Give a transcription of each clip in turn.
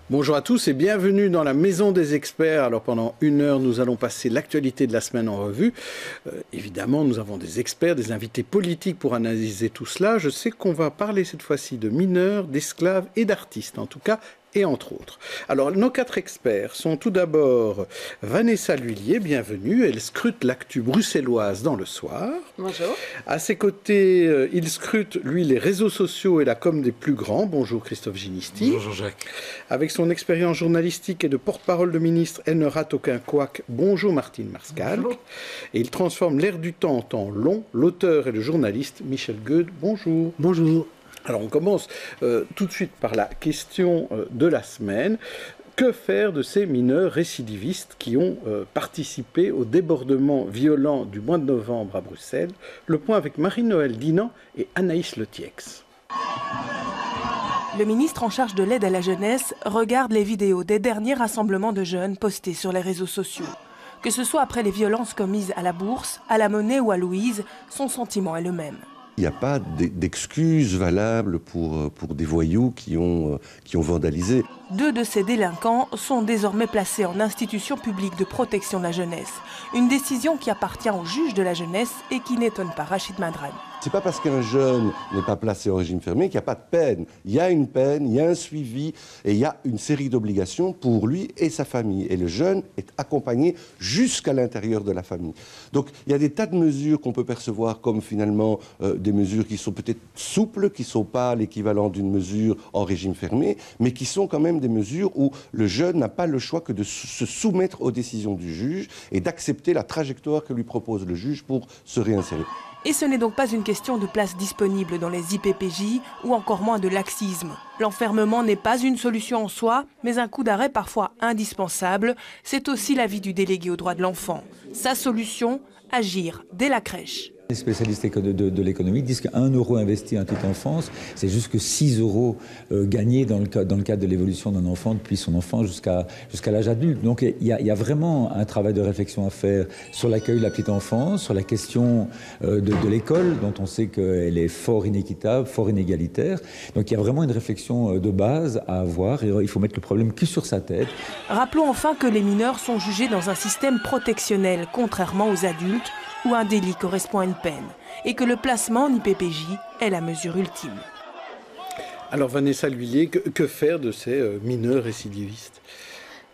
Bonjour à tous et bienvenue dans la Maison des Experts. Alors pendant 1 heure, nous allons passer l'actualité de la semaine en revue. Évidemment, nous avons des experts, des invités politiques pour analyser tout cela. Je sais qu'on va parler cette fois-ci de mineurs, d'esclaves et d'artistes, en tout cas, et entre autres. Alors, nos 4 experts sont tout d'abord Vanessa Lhuillier, bienvenue. Elle scrute l'actu bruxelloise dans le soir. Bonjour. À ses côtés, il scrute, lui, les réseaux sociaux et la com des plus grands. Bonjour Christophe Ginisti. Bonjour Jean-Jacques. Avec son expérience journalistique et de porte-parole de ministre, elle ne rate aucun couac. Bonjour Martine Marskalk. Bonjour. Et il transforme l'air du temps en temps long. L'auteur et le journaliste Michel Goede. Bonjour. Bonjour. Alors on commence tout de suite par la question de la semaine. Que faire de ces mineurs récidivistes qui ont participé au débordement violent du mois de novembre à Bruxelles? Le point avec Marie-Noëlle Dinan et Anaïs Letiex. Le ministre en charge de l'aide à la jeunesse regarde les vidéos des derniers rassemblements de jeunes postés sur les réseaux sociaux. Que ce soit après les violences commises à la Bourse, à la Monnaie ou à Louise, son sentiment est le même. Il n'y a pas d'excuses valables pour des voyous qui ont vandalisé. 2 de ces délinquants sont désormais placés en institution publique de protection de la jeunesse. Une décision qui appartient au juge de la jeunesse et qui n'étonne pas Rachid Madran. C'est pas parce qu'un jeune n'est pas placé en régime fermé qu'il n'y a pas de peine. Il y a une peine, il y a un suivi et il y a une série d'obligations pour lui et sa famille. Et le jeune est accompagné jusqu'à l'intérieur de la famille. Donc il y a des tas de mesures qu'on peut percevoir comme finalement des mesures qui sont peut-être souples, qui ne sont pas l'équivalent d'une mesure en régime fermé, mais qui sont quand même des mesures où le jeune n'a pas le choix que de se soumettre aux décisions du juge et d'accepter la trajectoire que lui propose le juge pour se réinsérer. Et ce n'est donc pas une question de place disponible dans les IPPJ ou encore moins de laxisme. L'enfermement n'est pas une solution en soi, mais un coup d'arrêt parfois indispensable. C'est aussi l'avis du délégué aux droits de l'enfant. Sa solution, agir dès la crèche. Les spécialistes de l'économie disent qu'un euro investi en petite enfance, c'est juste que 6 euros gagnés dans le cadre de l'évolution d'un enfant depuis son enfant jusqu'à l'âge adulte. Donc il y a vraiment un travail de réflexion à faire sur l'accueil de la petite enfance, sur la question de l'école, dont on sait qu'elle est fort inéquitable, fort inégalitaire. Donc il y a vraiment une réflexion de base à avoir et il faut mettre le problème que sur sa tête. Rappelons enfin que les mineurs sont jugés dans un système protectionnel, contrairement aux adultes, où un délit correspond à une peine, et que le placement en IPPJ est la mesure ultime. Alors Vanessa Lhuillier, que faire de ces mineurs récidivistes?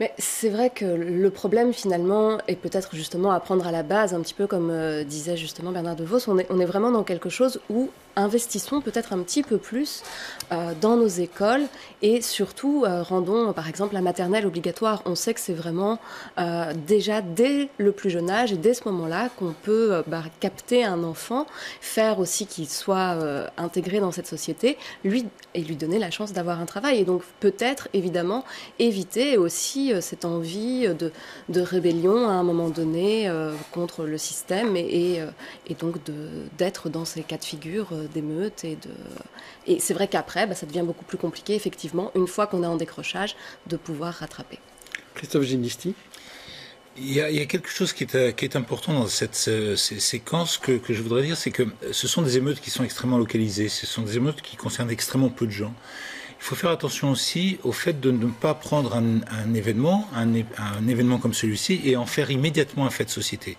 Mais c'est vrai que le problème finalement est peut-être justement à prendre à la base, un petit peu comme disait justement Bernard De Vos, on est vraiment dans quelque chose où investissons peut-être un petit peu plus dans nos écoles et surtout rendons par exemple la maternelle obligatoire. On sait que c'est vraiment déjà dès le plus jeune âge et dès ce moment-là qu'on peut capter un enfant, faire aussi qu'il soit intégré dans cette société, lui donner la chance d'avoir un travail et donc peut-être évidemment éviter aussi cette envie de rébellion à un moment donné contre le système et donc d'être dans ces cas de figure d'émeutes et c'est vrai qu'après ça devient beaucoup plus compliqué effectivement une fois qu'on est en décrochage de pouvoir rattraper. Christophe Ginisti. Il y a quelque chose qui est important dans cette séquence que je voudrais dire, c'est que ce sont des émeutes qui sont extrêmement localisées, ce sont des émeutes qui concernent extrêmement peu de gens. Il faut faire attention aussi au fait de ne pas prendre un événement comme celui-ci et en faire immédiatement un fait de société.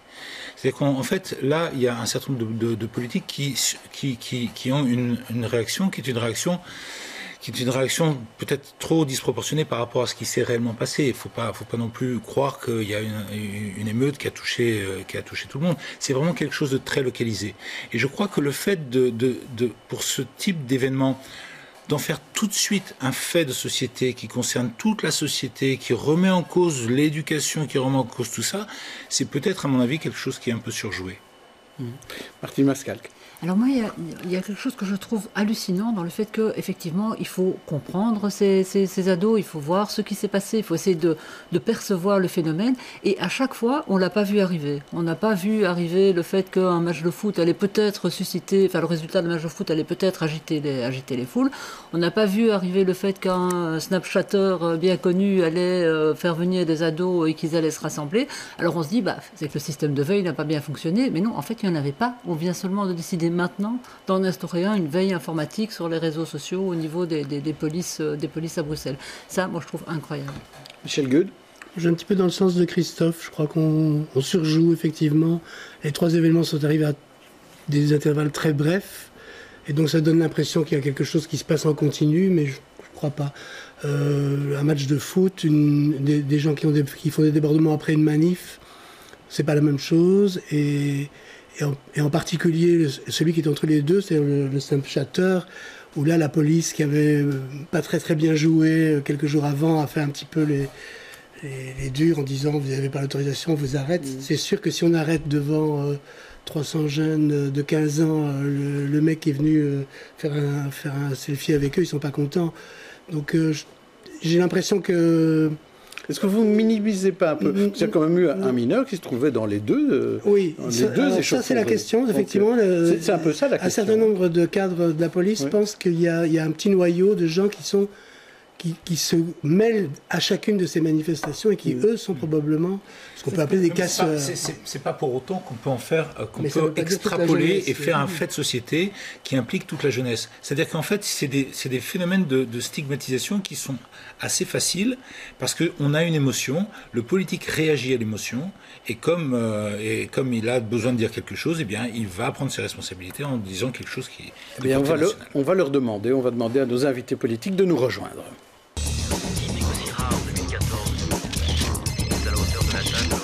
C'est-à-dire qu'en fait, là, il y a un certain nombre de politiques qui ont une réaction qui est une réaction peut-être trop disproportionnée par rapport à ce qui s'est réellement passé. Il faut pas non plus croire qu'il y a une émeute qui a touché tout le monde. C'est vraiment quelque chose de très localisé. Et je crois que le fait pour ce type d'événement, d'en faire tout de suite un fait de société qui concerne toute la société, qui remet en cause l'éducation, qui remet en cause tout ça, c'est peut-être, à mon avis, quelque chose qui est un peu surjoué. Martine Marskalk. Alors moi, il y a quelque chose que je trouve hallucinant dans le fait qu'effectivement, il faut comprendre ces ados, il faut voir ce qui s'est passé, il faut essayer de percevoir le phénomène. Et à chaque fois, on ne l'a pas vu arriver. On n'a pas vu arriver le fait qu'un match de foot allait peut-être susciter, enfin le résultat d'un match de foot allait peut-être agiter les foules. On n'a pas vu arriver le fait qu'un Snapchatter bien connu allait faire venir des ados et qu'ils allaient se rassembler. Alors on se dit, c'est que le système de veille n'a pas bien fonctionné. Mais non, en fait, il n'y en avait pas. On vient seulement de décider maintenant d'en instaurer une veille informatique sur les réseaux sociaux au niveau des polices à Bruxelles. Ça, moi, je trouve incroyable. Michel Gude. Je suis un petit peu dans le sens de Christophe. Je crois qu'on surjoue, effectivement. Les 3 événements sont arrivés à des intervalles très brefs. Et donc, ça donne l'impression qu'il y a quelque chose qui se passe en continu, mais je ne crois pas. Un match de foot, des gens qui font des débordements après une manif, c'est pas la même chose. Et en particulier, celui qui est entre les deux, c'est le Snapchatter, où là, la police, qui avait pas très très bien joué quelques jours avant, a fait un petit peu les durs en disant vous n'avez pas l'autorisation, on vous arrête. C'est sûr que si on arrête devant 300 jeunes de 15 ans, le mec qui est venu faire un selfie avec eux, ils sont pas contents. Donc j'ai l'impression que... Est-ce que vous ne minimisez pas un peu? Il y a quand même eu un mineur qui se trouvait dans les deux. Oui, ça c'est la question, effectivement. C'est un peu ça la question. Un certain nombre de cadres de la police pensent qu'il y a un petit noyau de gens qui se mêlent à chacune de ces manifestations et qui, eux, sont probablement ce qu'on peut appeler des casseurs. C'est pas pour autant qu'on peut en faire, qu'on peut extrapoler et faire un fait de société qui implique toute la jeunesse. C'est-à-dire qu'en fait, c'est des phénomènes de stigmatisation qui sont assez faciles parce qu'on a une émotion, le politique réagit à l'émotion et comme il a besoin de dire quelque chose, eh bien, il va prendre ses responsabilités en disant quelque chose qui est on va leur demander, on va demander à nos invités politiques de nous rejoindre. Il négociera en 2014 à la hauteur de la table.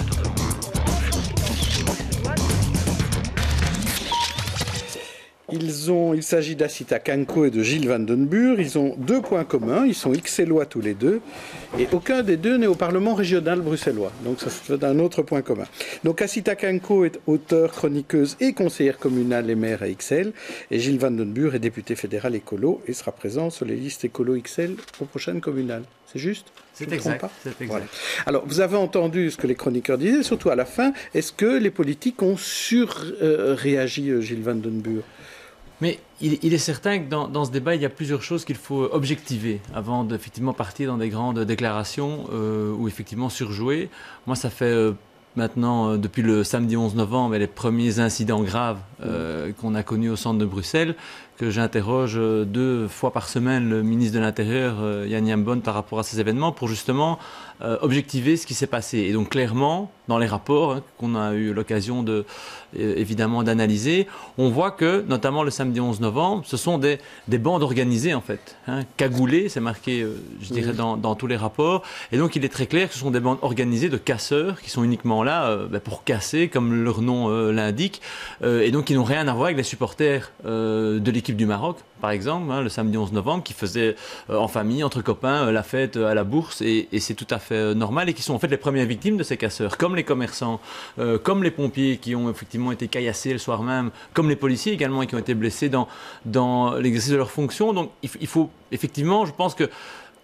Il s'agit d'Assita Kanko et de Gilles Van Den Burg. Ils ont 2 points communs. Ils sont ixellois tous les deux. Et aucun des deux n'est au Parlement régional bruxellois. Donc ça fait un autre point commun. Donc Assita Kanko est auteure, chroniqueuse et conseillère communale et maire à Ixelles. Et Gilles Van Den Burg est député fédéral écolo et sera présent sur les listes écolo Ixelles aux prochaines communales. C'est juste? C'est exact. Voilà. Alors, vous avez entendu ce que les chroniqueurs disaient, surtout à la fin. Est-ce que les politiques ont surréagi, Gilles Van Den Burg? Mais il est certain que dans ce débat, il y a plusieurs choses qu'il faut objectiver avant d'effectivement partir dans des grandes déclarations ou effectivement surjouer. Moi, ça fait maintenant, depuis le samedi 11 novembre et les premiers incidents graves qu'on a connus au centre de Bruxelles, que j'interroge 2 fois par semaine le ministre de l'Intérieur, Yann Yambon, par rapport à ces événements pour justement objectiver ce qui s'est passé. Et donc clairement, dans les rapports qu'on a eu l'occasion évidemment d'analyser, on voit que, notamment le samedi 11 novembre, ce sont des bandes organisées en fait, cagoulées, c'est marqué, je dirais, dans tous les rapports. Et donc il est très clair que ce sont des bandes organisées de casseurs qui sont uniquement là pour casser, comme leur nom l'indique, et donc qui n'ont rien à voir avec les supporters de l'équipe du Maroc, par exemple, le samedi 11 novembre, qui faisaient en famille, entre copains, la fête à la bourse, et c'est tout à fait normal, et qui sont en fait les premières victimes de ces casseurs, comme les commerçants, comme les pompiers qui ont effectivement été caillassés le soir même, comme les policiers également qui ont été blessés dans l'exercice de leurs fonctions. Donc il faut effectivement, je pense que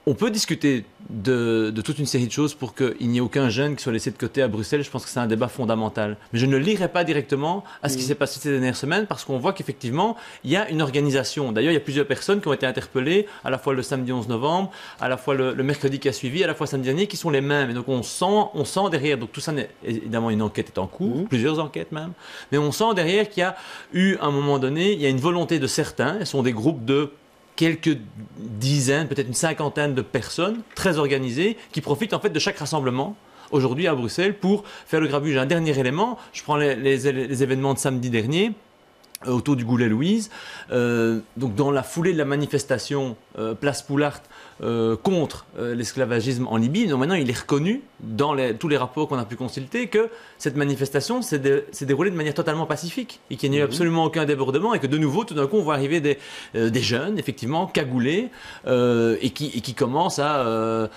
on peut discuter de toute une série de choses pour qu'il n'y ait aucun jeune qui soit laissé de côté à Bruxelles. Je pense que c'est un débat fondamental. Mais je ne lirai pas directement à ce qui s'est passé ces dernières semaines parce qu'on voit qu'effectivement, il y a une organisation. D'ailleurs, il y a plusieurs personnes qui ont été interpellées, à la fois le samedi 11 novembre, à la fois le mercredi qui a suivi, à la fois samedi dernier, qui sont les mêmes. Et donc, on sent derrière, donc tout ça, évidemment, une enquête est en cours, plusieurs enquêtes même, mais on sent derrière qu'il y a eu, à un moment donné, il y a une volonté de certains, ce sont des groupes de quelques dizaines, peut-être une cinquantaine de personnes très organisées qui profitent en fait de chaque rassemblement aujourd'hui à Bruxelles pour faire le grabuge. Un dernier élément, je prends les événements de samedi dernier autour du Goulet-Louise. Donc dans la foulée de la manifestation Place Poulart contre l'esclavagisme en Libye, donc maintenant il est reconnu dans tous les rapports qu'on a pu consulter que cette manifestation s'est déroulée de manière totalement pacifique et qu'il n'y a eu absolument aucun débordement et que de nouveau tout d'un coup on voit arriver des jeunes effectivement cagoulés et qui commencent à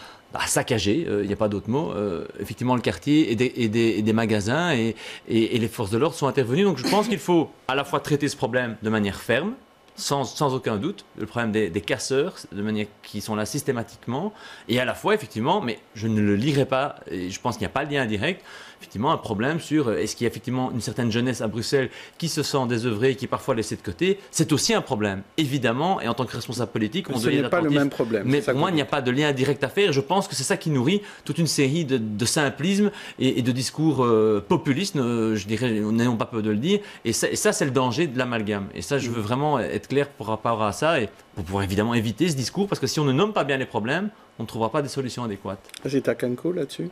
saccager, il n'y a pas d'autre mot, effectivement le quartier et des magasins et les forces de l'ordre sont intervenues. Donc je pense qu'il faut à la fois traiter ce problème de manière ferme, sans aucun doute, le problème des casseurs, de manière qui sont là systématiquement, et à la fois, effectivement, mais je ne le lirai pas, et je pense qu'il n'y a pas de lien direct, effectivement un problème sur est-ce qu'il y a effectivement une certaine jeunesse à Bruxelles qui se sent désœuvrée, qui est parfois laissée de côté. C'est aussi un problème, évidemment, et en tant que responsable politique, on doit y être attentif. Ce n'est pas le même problème. Mais pour moi, il n'y a pas de lien direct à faire. Je pense que c'est ça qui nourrit toute une série de simplismes et de discours populistes, je dirais, n'ayons pas peur de le dire. Et ça, c'est le danger de l'amalgame. Et ça, je veux vraiment être clair par rapport à ça, et pour pouvoir évidemment éviter ce discours, parce que si on ne nomme pas bien les problèmes, on ne trouvera pas des solutions adéquates. Zita Kanko, là-dessus?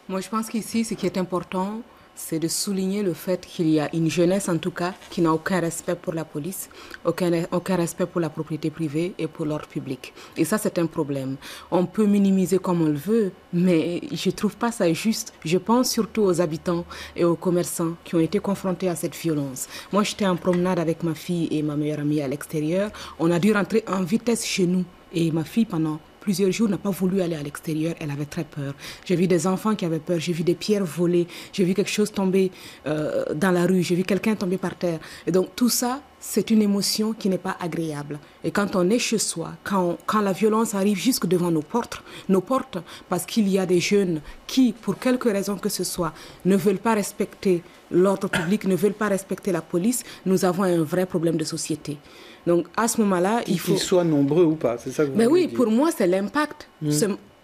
Moi, je pense qu'ici, ce qui est important, c'est de souligner le fait qu'il y a une jeunesse, en tout cas, qui n'a aucun respect pour la police, aucun respect pour la propriété privée et pour l'ordre public. Et ça, c'est un problème. On peut minimiser comme on le veut, mais je ne trouve pas ça juste. Je pense surtout aux habitants et aux commerçants qui ont été confrontés à cette violence. Moi, j'étais en promenade avec ma fille et ma meilleure amie à l'extérieur. On a dû rentrer en vitesse chez nous. Et ma fille, pendant plusieurs jours, n'a pas voulu aller à l'extérieur. Elle avait très peur. J'ai vu des enfants qui avaient peur. J'ai vu des pierres volées. J'ai vu quelque chose tomber dans la rue. J'ai vu quelqu'un tomber par terre. Et donc, tout ça, c'est une émotion qui n'est pas agréable. Et quand on est chez soi, quand la violence arrive jusque devant nos portes, parce qu'il y a des jeunes qui, pour quelque raison que ce soit, ne veulent pas respecter l'ordre public, ne veulent pas respecter la police, nous avons un vrai problème de société. Donc, à ce moment-là, il faut... Qu'ils soient nombreux ou pas, c'est ça que vous voulez dire. Oui, pour moi, c'est l'impact.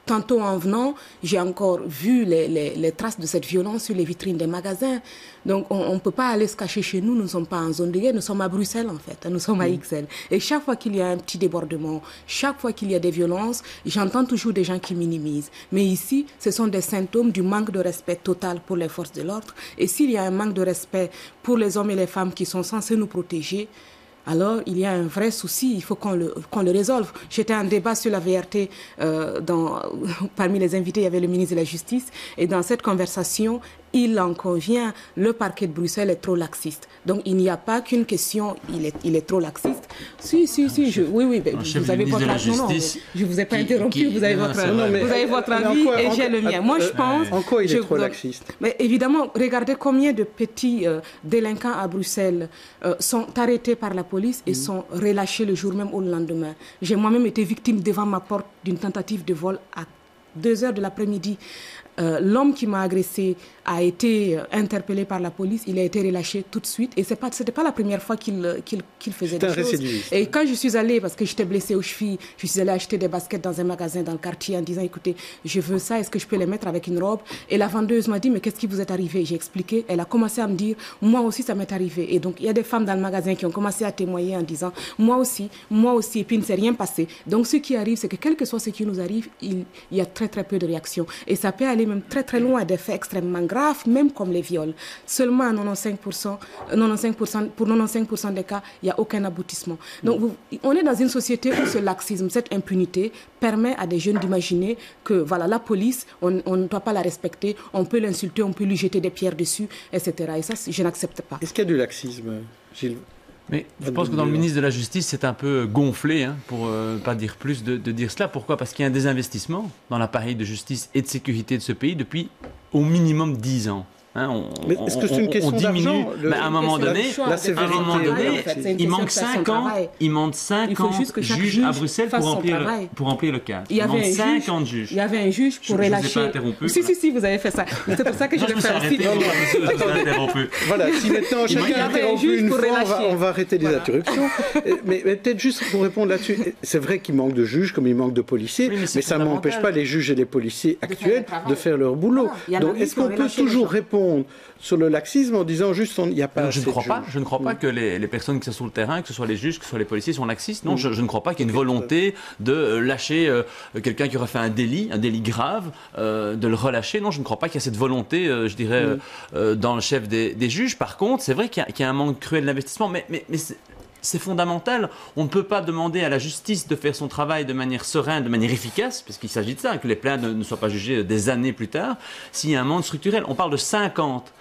Tantôt en venant, j'ai encore vu les traces de cette violence sur les vitrines des magasins. Donc, on ne peut pas aller se cacher chez nous. Nous ne sommes pas en zone de guerre. Nous sommes à Bruxelles, en fait. Nous sommes à XL. Et chaque fois qu'il y a un petit débordement, chaque fois qu'il y a des violences, j'entends toujours des gens qui minimisent. Mais ici, ce sont des symptômes du manque de respect total pour les forces de l'ordre. Et s'il y a un manque de respect pour les hommes et les femmes qui sont censés nous protéger, alors il y a un vrai souci, il faut qu'on le résolve. J'étais en débat sur la VRT, parmi les invités, il y avait le ministre de la Justice, et dans cette conversation, il en convient, le parquet de Bruxelles est trop laxiste. Donc il n'y a pas qu'une question, il est trop laxiste. Si, oui, vous avez votre avis. Non, je ne vous ai pas interrompu, vous avez votre avis et j'ai le mien. Moi, je pense... En quoi il est trop laxiste? Mais évidemment, regardez combien de petits délinquants à Bruxelles sont arrêtés par la police et sont relâchés le jour même ou le lendemain. J'ai moi-même été victime devant ma porte d'une tentative de vol à 2h de l'après-midi. L'homme qui m'a agressé a été interpellé par la police, il a été relâché tout de suite et c'était pas la première fois qu'il faisait des choses. Et quand je suis allée, parce que j'étais blessée aux chevilles, je suis allée acheter des baskets dans un magasin dans le quartier en disant écoutez, je veux ça, est-ce que je peux les mettre avec une robe? Et la vendeuse m'a dit mais qu'est-ce qui vous est arrivé? J'ai expliqué, elle a commencé à me dire moi aussi ça m'est arrivé. Et donc il y a des femmes dans le magasin qui ont commencé à témoigner en disant moi aussi, et puis il ne s'est rien passé. Donc ce qui arrive, c'est que quel que soit ce qui nous arrive, il y a très très peu de réactions. Et ça peut aller même très très loin à des faits extrêmement graves, même comme les viols. Seulement à 95%, pour 95% des cas, il n'y a aucun aboutissement. Donc on est dans une société où ce laxisme, cette impunité permet à des jeunes d'imaginer que voilà, la police, on ne doit pas la respecter, on peut l'insulter, on peut lui jeter des pierres dessus, etc. Et ça, je n'accepte pas. Est-ce qu'il y a du laxisme, Gilles? Mais je pense que dans le ministre de la Justice, c'est un peu gonflé, pour ne pas dire plus, de dire cela. Pourquoi? Parce qu'il y a un désinvestissement dans l'appareil de justice et de sécurité de ce pays depuis au minimum 10 ans. Mais est-ce que c'est une question d'argent? À un moment donné, il manque 5 ans, juges à Bruxelles pour remplir le cadre. Il manque 50 juges. Il y avait un juge pour relâcher... Je ne vous ai pas interrompu. Si, vous avez fait ça. C'est pour ça que je le fais aussi. Voilà, si maintenant chacun interrompt une fois, on va arrêter les interruptions. Mais peut-être juste pour répondre là-dessus, c'est vrai qu'il manque de juges comme il manque de policiers, mais ça n'empêche pas les juges et les policiers actuels de faire leur boulot. Donc est-ce qu'on peut toujours répondre sur le laxisme en disant juste il n'y a pas je ne crois pas que les personnes qui sont sur le terrain, que ce soit les juges, que ce soit les policiers, sont laxistes. Non, je ne crois pas qu'il y ait une volonté de lâcher quelqu'un qui aurait fait un délit grave, de le relâcher. Non, je ne crois pas qu'il y a cette volonté, dans le chef des juges. Par contre, c'est vrai qu'il y a un manque cruel d'investissement, mais c'est fondamental. On ne peut pas demander à la justice de faire son travail de manière sereine, de manière efficace, parce qu'il s'agit de ça, que les plaintes ne soient pas jugées des années plus tard, s'il y a un manque structurel. On parle de 50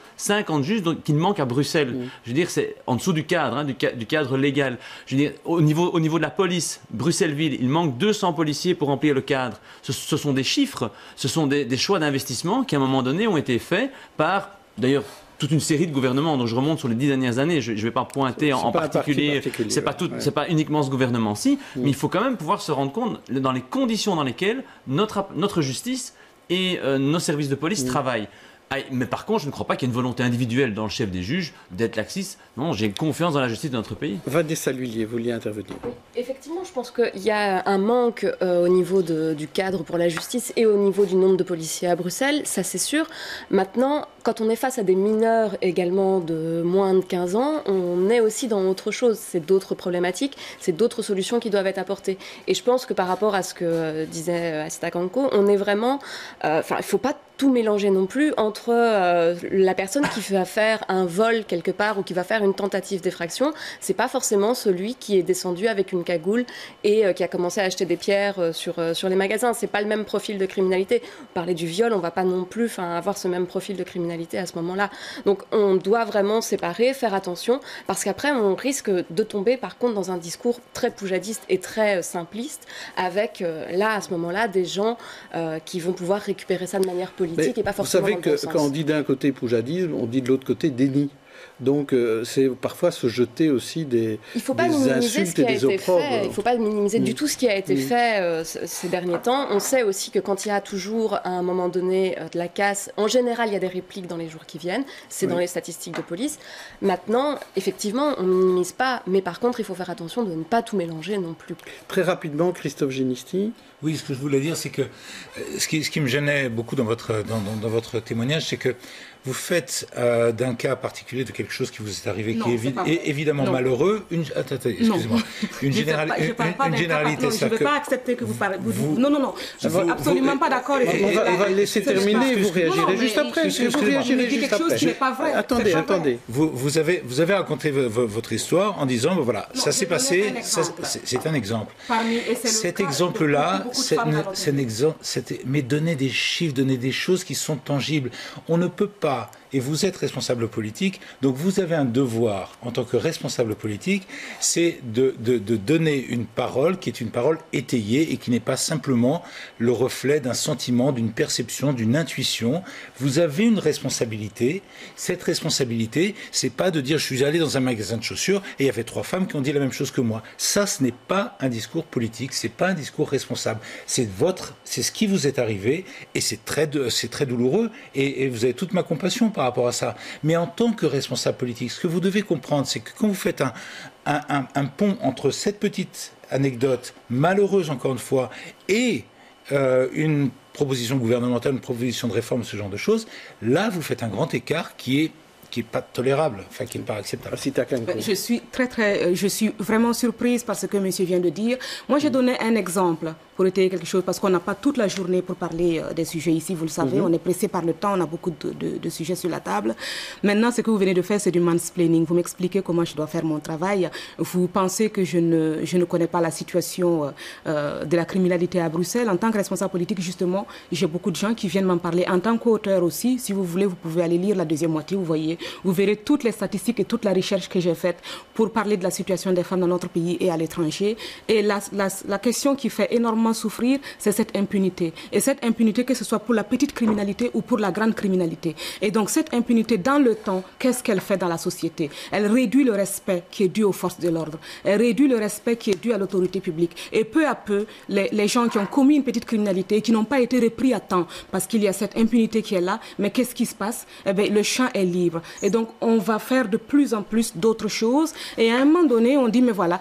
juges qui manquent à Bruxelles. Je veux dire, c'est en dessous du cadre, du cadre légal. Je veux dire, au niveau de la police, Bruxelles-Ville, il manque 200 policiers pour remplir le cadre. Ce sont des chiffres, ce sont des choix d'investissement qui, à un moment donné, ont été faits par, d'ailleurs, toute une série de gouvernements. Donc je remonte sur les 10 dernières années. Je ne vais pas pointer en particulier. C'est pas uniquement ce gouvernement-ci, mais il faut quand même pouvoir se rendre compte dans les conditions dans lesquelles notre justice et nos services de police travaillent. Mais par contre, je ne crois pas qu'il y ait une volonté individuelle dans le chef des juges d'être laxiste. Non, j'ai confiance dans la justice de notre pays. Vanessa Lhuillier, vous vouliez intervenir? Oui, effectivement, je pense qu'il y a un manque au niveau du cadre pour la justice et au niveau du nombre de policiers à Bruxelles, ça c'est sûr. Maintenant, quand on est face à des mineurs également de moins de 15 ans, on est aussi dans autre chose. C'est d'autres problématiques, c'est d'autres solutions qui doivent être apportées. Et je pense que par rapport à ce que disait Asita Kanko, on est vraiment... il ne faut pas tout mélanger non plus entre la personne qui va faire un vol quelque part ou qui va faire une tentative d'effraction. C'est pas forcément celui qui est descendu avec une cagoule et qui a commencé à acheter des pierres sur les magasins. C'est pas le même profil de criminalité. Parler du viol, on va pas non plus avoir ce même profil de criminalité à ce moment-là. Donc on doit vraiment séparer, faire attention, parce qu'après on risque de tomber par contre dans un discours très poujadiste et très simpliste avec là à ce moment-là des gens qui vont pouvoir récupérer ça de manière politique. Et pas forcément vous savez que quand on dit d'un côté poujadisme, on dit de l'autre côté déni. Donc c'est parfois se jeter aussi des insultes et des opprobres. Il ne faut pas minimiser du tout ce qui a été fait ces derniers temps. On sait aussi que quand il y a toujours à un moment donné de la casse, en général il y a des répliques dans les jours qui viennent. C'est dans les statistiques de police. Maintenant, effectivement, on ne minimise pas, mais par contre il faut faire attention de ne pas tout mélanger non plus. Très rapidement, Christophe Génisty. Oui, ce que je voulais dire, c'est que ce qui me gênait beaucoup dans votre témoignage, c'est que vous faites d'un cas particulier de quelque chose qui vous est arrivé, qui est évidemment malheureux. Excusez-moi. Une généralité. Je ne veux pas accepter que vous parlez. Non. Je ne suis absolument pas d'accord. On va le laisser terminer. Vous réagirez juste après. Vous réagirez juste après. Qui n'est pas vrai. Attendez. Vous avez raconté votre histoire en disant voilà, ça s'est passé. C'est un exemple. Cet exemple-là, mais donner des chiffres, donner des choses qui sont tangibles. On ne peut pas. Et vous êtes responsable politique, donc vous avez un devoir en tant que responsable politique, c'est de donner une parole qui est une parole étayée et qui n'est pas simplement le reflet d'un sentiment, d'une perception, d'une intuition. Vous avez une responsabilité. Cette responsabilité, c'est pas de dire je suis allé dans un magasin de chaussures et il y avait 3 femmes qui ont dit la même chose que moi. Ça, ce n'est pas un discours politique, c'est pas un discours responsable. C'est ce qui vous est arrivé et c'est très douloureux et vous avez toute ma compassion par rapport à ça. Mais en tant que responsable politique, ce que vous devez comprendre, c'est que quand vous faites un pont entre cette petite anecdote, malheureuse encore une fois, et une proposition gouvernementale, une proposition de réforme, ce genre de choses, là, vous faites un grand écart qui est pas tolérable, qui n'est pas acceptable. Je suis vraiment surprise par ce que monsieur vient de dire. Moi, j'ai donné un exemple pour étayer quelque chose, parce qu'on n'a pas toute la journée pour parler des sujets ici, vous le savez, on est pressé par le temps, on a beaucoup de sujets sur la table. Maintenant, ce que vous venez de faire, c'est du mansplaining. Vous m'expliquez comment je dois faire mon travail. Vous pensez que je ne connais pas la situation de la criminalité à Bruxelles. En tant que responsable politique, justement, j'ai beaucoup de gens qui viennent m'en parler. En tant qu'auteur aussi, si vous voulez, vous pouvez aller lire la deuxième moitié, vous voyez. Vous verrez toutes les statistiques et toute la recherche que j'ai faite pour parler de la situation des femmes dans notre pays et à l'étranger. Et la question qui fait énormément souffrir, c'est cette impunité. Et cette impunité, que ce soit pour la petite criminalité ou pour la grande criminalité. Et donc cette impunité, dans le temps, qu'est-ce qu'elle fait dans la société? Elle réduit le respect qui est dû aux forces de l'ordre. Elle réduit le respect qui est dû à l'autorité publique. Et peu à peu, les gens qui ont commis une petite criminalité et qui n'ont pas été repris à temps, parce qu'il y a cette impunité qui est là, mais qu'est-ce qui se passe? Eh bien, le champ est libre. Et donc, on va faire de plus en plus d'autres choses. Et à un moment donné, on dit, mais voilà,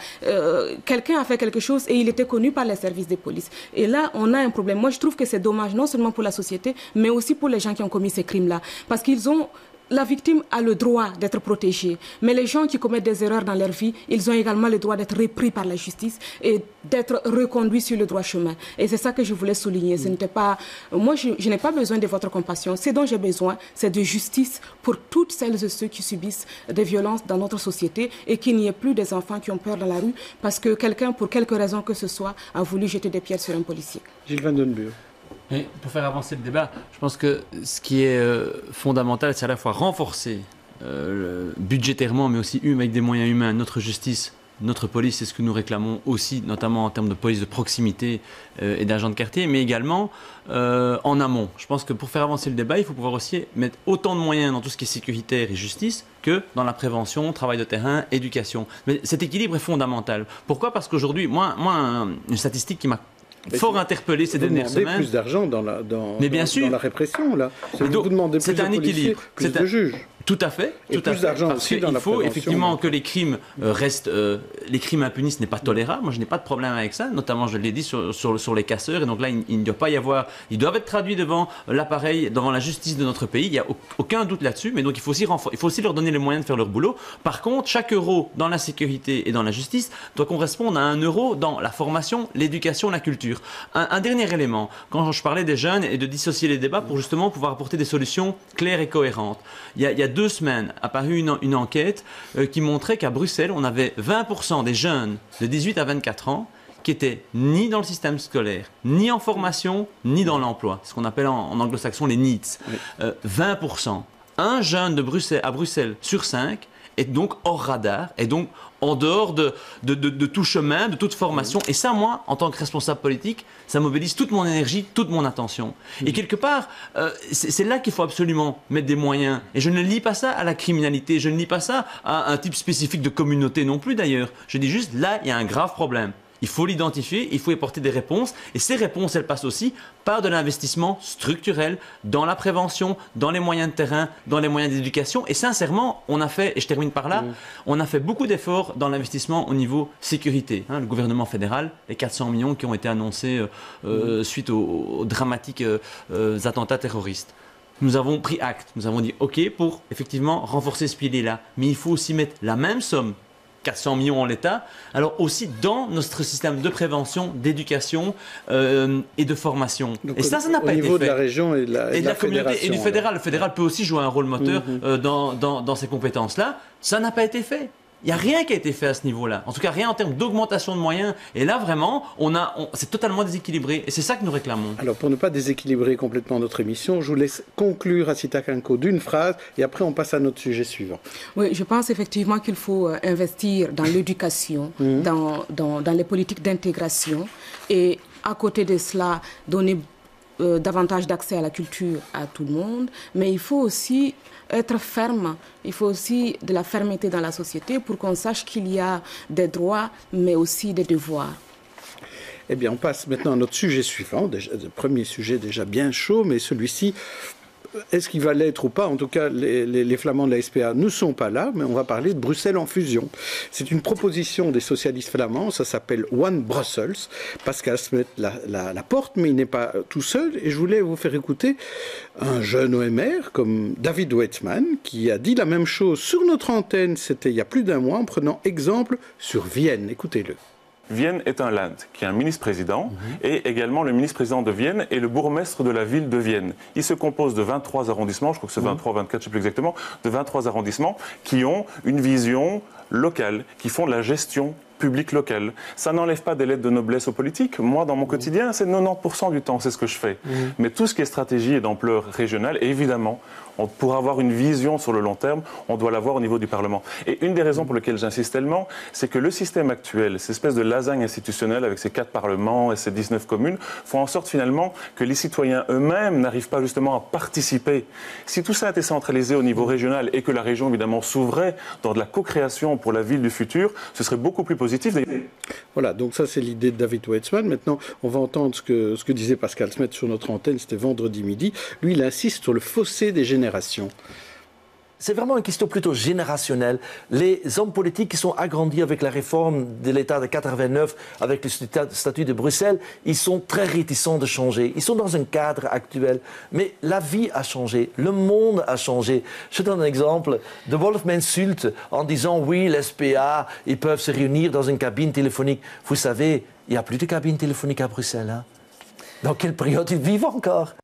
quelqu'un a fait quelque chose et il était connu par les services de police. Et là, on a un problème. Moi, je trouve que c'est dommage, non seulement pour la société, mais aussi pour les gens qui ont commis ces crimes-là. Parce qu'ils ont... La victime a le droit d'être protégée, mais les gens qui commettent des erreurs dans leur vie, ils ont également le droit d'être repris par la justice et d'être reconduits sur le droit chemin. Et c'est ça que je voulais souligner. Ce n'était pas... Moi, je n'ai pas besoin de votre compassion. Ce dont j'ai besoin, c'est de justice pour toutes celles et ceux qui subissent des violences dans notre société et qu'il n'y ait plus des enfants qui ont peur dans la rue parce que quelqu'un, pour quelque raison que ce soit, a voulu jeter des pierres sur un policier. Gilles Van den Burg. Et pour faire avancer le débat, je pense que ce qui est fondamental, c'est à la fois renforcer budgétairement, mais aussi avec des moyens humains, notre justice, notre police, c'est ce que nous réclamons aussi, notamment en termes de police de proximité et d'agents de quartier, mais également en amont. Je pense que pour faire avancer le débat, il faut pouvoir aussi mettre autant de moyens dans tout ce qui est sécuritaire et justice que dans la prévention, travail de terrain, éducation. Mais cet équilibre est fondamental. Pourquoi? Parce qu'aujourd'hui, moi, une statistique qui m'a fort interpellé ces dernières semaines. Vous demandez plus d'argent dans la répression, là. Donc, vous demandez plus c'est un équilibre. Plus de juges. Tout à fait. Et tout plus à fait, d'argent parce aussi qu'il dans la faut prévention. effectivement que les crimes restent... les crimes impunis, ce n'est pas tolérable. Moi, je n'ai pas de problème avec ça. Notamment, je l'ai dit, sur les casseurs. Et donc là, il ne doit pas y avoir... Ils doivent être traduits devant l'appareil, devant la justice de notre pays. Il n'y a aucun doute là-dessus. Mais donc, il faut aussi leur donner les moyens de faire leur boulot. Par contre, chaque euro dans la sécurité et dans la justice doit correspondre à 1 euro dans la formation, l'éducation, la culture. Un dernier élément. Quand je parlais des jeunes et de dissocier les débats pour justement pouvoir apporter des solutions claires et cohérentes. Il y a 2 semaines, apparu une enquête qui montrait qu'à Bruxelles, on avait 20% des jeunes de 18 à 24 ans qui étaient ni dans le système scolaire, ni en formation, ni dans l'emploi. C'est ce qu'on appelle en anglo-saxon les NEETs. Oui. 20%. Un jeune à Bruxelles sur 5 est donc hors radar, et donc en dehors de tout chemin, de toute formation. Et ça, moi, en tant que responsable politique, ça mobilise toute mon énergie, toute mon attention. Et quelque part, c'est là qu'il faut absolument mettre des moyens. Et je ne lis pas ça à la criminalité, je ne lis pas ça à un type spécifique de communauté non plus d'ailleurs. Je dis juste, là, il y a un grave problème. Il faut l'identifier, il faut y apporter des réponses. Et ces réponses, elles passent aussi par de l'investissement structurel dans la prévention, dans les moyens de terrain, dans les moyens d'éducation. Et sincèrement, on a fait, et je termine par là, on a fait beaucoup d'efforts dans l'investissement au niveau sécurité. Le gouvernement fédéral, les 400 millions qui ont été annoncés suite aux dramatiques attentats terroristes. Nous avons pris acte, nous avons dit OK pour effectivement renforcer ce pilier-là. Mais il faut aussi mettre la même somme, 400 millions en l'état, alors aussi dans notre système de prévention, d'éducation et de formation. Donc, et ça n'a pas été fait. Au niveau de la région et de la communauté et du fédéral. Le fédéral peut aussi jouer un rôle moteur dans ces compétences-là. Ça n'a pas été fait. Il n'y a rien qui a été fait à ce niveau-là. En tout cas, rien en termes d'augmentation de moyens. Et là, vraiment, c'est totalement déséquilibré. Et c'est ça que nous réclamons. Alors, pour ne pas déséquilibrer complètement notre émission, je vous laisse conclure, Assita Kanko, d'une phrase. Et après, on passe à notre sujet suivant. Oui, je pense effectivement qu'il faut investir dans l'éducation, dans les politiques d'intégration. Et à côté de cela, donner davantage d'accès à la culture à tout le monde. Mais il faut aussi être ferme. Il faut aussi de la fermeté dans la société pour qu'on sache qu'il y a des droits, mais aussi des devoirs. Eh bien, on passe maintenant à notre sujet suivant. Le premier sujet déjà bien chaud, mais celui-ci, est-ce qu'il va l'être ou pas? En tout cas, les flamands de la SPA ne sont pas là, mais on va parler de Bruxelles en fusion. C'est une proposition des socialistes flamands, ça s'appelle One Brussels. Pascal Smet la porte, mais il n'est pas tout seul. Et je voulais vous faire écouter un jeune OMR comme David Weitzman, qui a dit la même chose sur notre antenne, c'était il y a plus d'un mois, en prenant exemple sur Vienne. Écoutez-le. Vienne est un land qui a un ministre-président et également le ministre-président de Vienne et le bourgmestre de la ville de Vienne. Il se compose de 23 arrondissements, je crois que c'est 23, 24, je ne sais plus exactement, de 23 arrondissements qui ont une vision locale, qui font de la gestion publique locale. Ça n'enlève pas des lettres de noblesse aux politiques. Moi, dans mon quotidien, c'est 90% du temps, c'est ce que je fais. Mais tout ce qui est stratégie et d'ampleur régionale, évidemment, pour avoir une vision sur le long terme, on doit l'avoir au niveau du Parlement. Et une des raisons pour lesquelles j'insiste tellement, c'est que le système actuel, cette espèce de lasagne institutionnelle avec ses 4 parlements et ses 19 communes, font en sorte finalement que les citoyens eux-mêmes n'arrivent pas justement à participer. Si tout ça était centralisé au niveau régional et que la région évidemment s'ouvrait dans de la co-création pour la ville du futur, ce serait beaucoup plus positif. Voilà, donc ça c'est l'idée de David Weitzman. Maintenant, on va entendre ce que disait Pascal Smet sur notre antenne, c'était vendredi midi. Lui, il insiste sur le fossé des générations. C'est vraiment une question plutôt générationnelle. Les hommes politiques qui sont agrandis avec la réforme de l'État de 89, avec le statut de Bruxelles, ils sont très réticents de changer. Ils sont dans un cadre actuel. Mais la vie a changé, le monde a changé. Je donne un exemple. De Wolf m'insulte en disant « Oui, les SPA, ils peuvent se réunir dans une cabine téléphonique. » Vous savez, il n'y a plus de cabine téléphonique à Bruxelles. Hein? Dans quelle période ils vivent encore?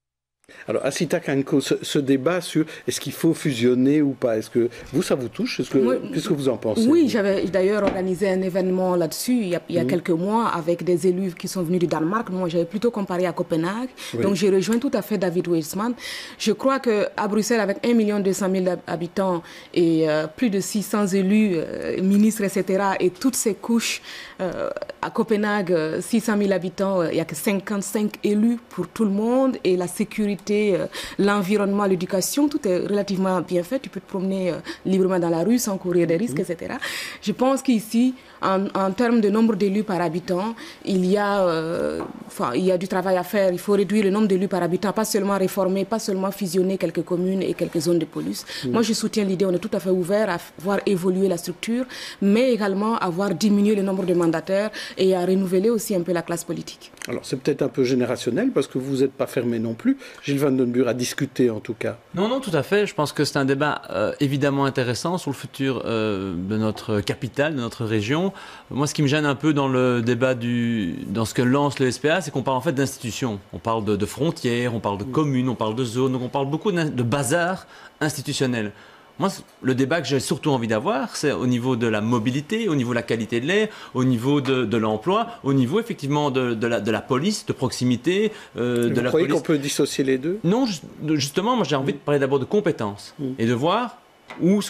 Alors, Assita Kanko, ce débat sur est-ce qu'il faut fusionner ou pas, est-ce que vous, ça vous touche? Qu'est-ce que vous en pensez? Oui, j'avais d'ailleurs organisé un événement là-dessus il y a quelques mois avec des élus qui sont venus du Danemark. Moi, j'avais plutôt comparé à Copenhague. Oui. Donc, j'ai rejoint tout à fait David Weitzman. Je crois qu'à Bruxelles, avec 1 200 000 habitants et plus de 600 élus, ministres, etc., et toutes ces couches, à Copenhague, 600 000 habitants, il n'y a que 55 élus pour tout le monde et la sécurité sécurité, l'environnement, l'éducation, tout est relativement bien fait. Tu peux te promener librement dans la rue sans courir des risques, etc. Je pense qu'ici, en termes de nombre d'élus par habitant, il y a du travail à faire. Il faut réduire le nombre d'élus par habitant, pas seulement réformer, pas seulement fusionner quelques communes et quelques zones de police. Moi, je soutiens l'idée, on est tout à fait ouvert à voir évoluer la structure, mais également à voir diminuer le nombre de mandataires et à renouveler aussi un peu la classe politique. Alors, c'est peut-être un peu générationnel, parce que vous n'êtes pas fermé non plus. Gilles Van den Burg a discuté, en tout cas. Non, tout à fait. Je pense que c'est un débat évidemment intéressant sur le futur de notre capitale, de notre région. Moi, ce qui me gêne un peu dans le débat dans ce que lance le SPA, c'est qu'on parle en fait d'institutions. On parle de frontières, on parle de communes, on parle de zones, donc on parle beaucoup de bazar institutionnel. Moi, le débat que j'ai surtout envie d'avoir, c'est au niveau de la mobilité, au niveau de la qualité de l'air, au niveau de l'emploi, au niveau effectivement de la police, de proximité. Vous croyez qu'on peut dissocier les deux? Non, justement, moi j'ai envie de parler d'abord de compétences et de voir où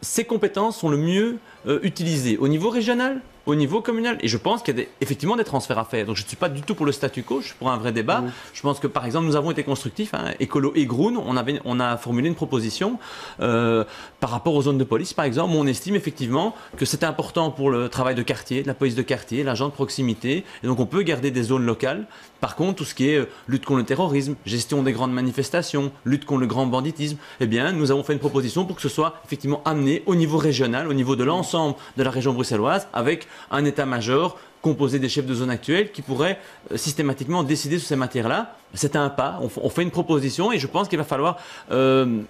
ces compétences sont le mieux utilisées, au niveau régional, au niveau communal. Et je pense qu'il y a effectivement des transferts à faire. Donc je ne suis pas du tout pour le statu quo, je suis pour un vrai débat. Je pense que par exemple, nous avons été constructifs, Écolo et Groen, on a formulé une proposition par rapport aux zones de police, par exemple, où on estime effectivement que c'est important pour le travail de quartier, de la police de quartier, l'agent de proximité. Et donc on peut garder des zones locales. Par contre, tout ce qui est lutte contre le terrorisme, gestion des grandes manifestations, lutte contre le grand banditisme, eh bien, nous avons fait une proposition pour que ce soit effectivement amené au niveau régional, au niveau de l'ensemble de la région bruxelloise, avec un état-major composé des chefs de zone actuels qui pourraient systématiquement décider sur ces matières-là. C'est un pas, on fait une proposition et je pense qu'il va falloir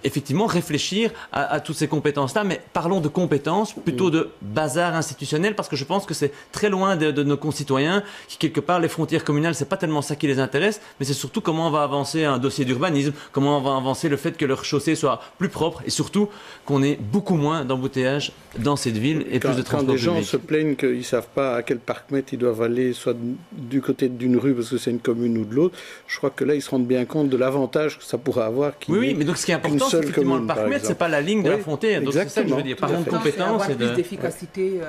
effectivement réfléchir à toutes ces compétences-là, mais parlons de compétences plutôt de bazar institutionnel, parce que je pense que c'est très loin de nos concitoyens qui, quelque part, les frontières communales, c'est pas tellement ça qui les intéresse, mais c'est surtout comment on va avancer un dossier d'urbanisme, comment on va avancer le fait que leur chaussée soit plus propre et surtout qu'on ait beaucoup moins d'embouteillages dans cette ville et plus de transport public. Quand des gens se plaignent qu'ils ne savent pas à quel parc mettre ils doivent aller, soit du côté d'une rue parce que c'est une commune ou de l'autre, je crois que là ils se rendent bien compte de l'avantage que ça pourrait avoir. Oui, mais donc ce qui est important, c'est effectivement le parc mètre, c'est pas la ligne de la frontière. Donc c'est ça que je veux dire. Par contre, compétence et plus d'efficacité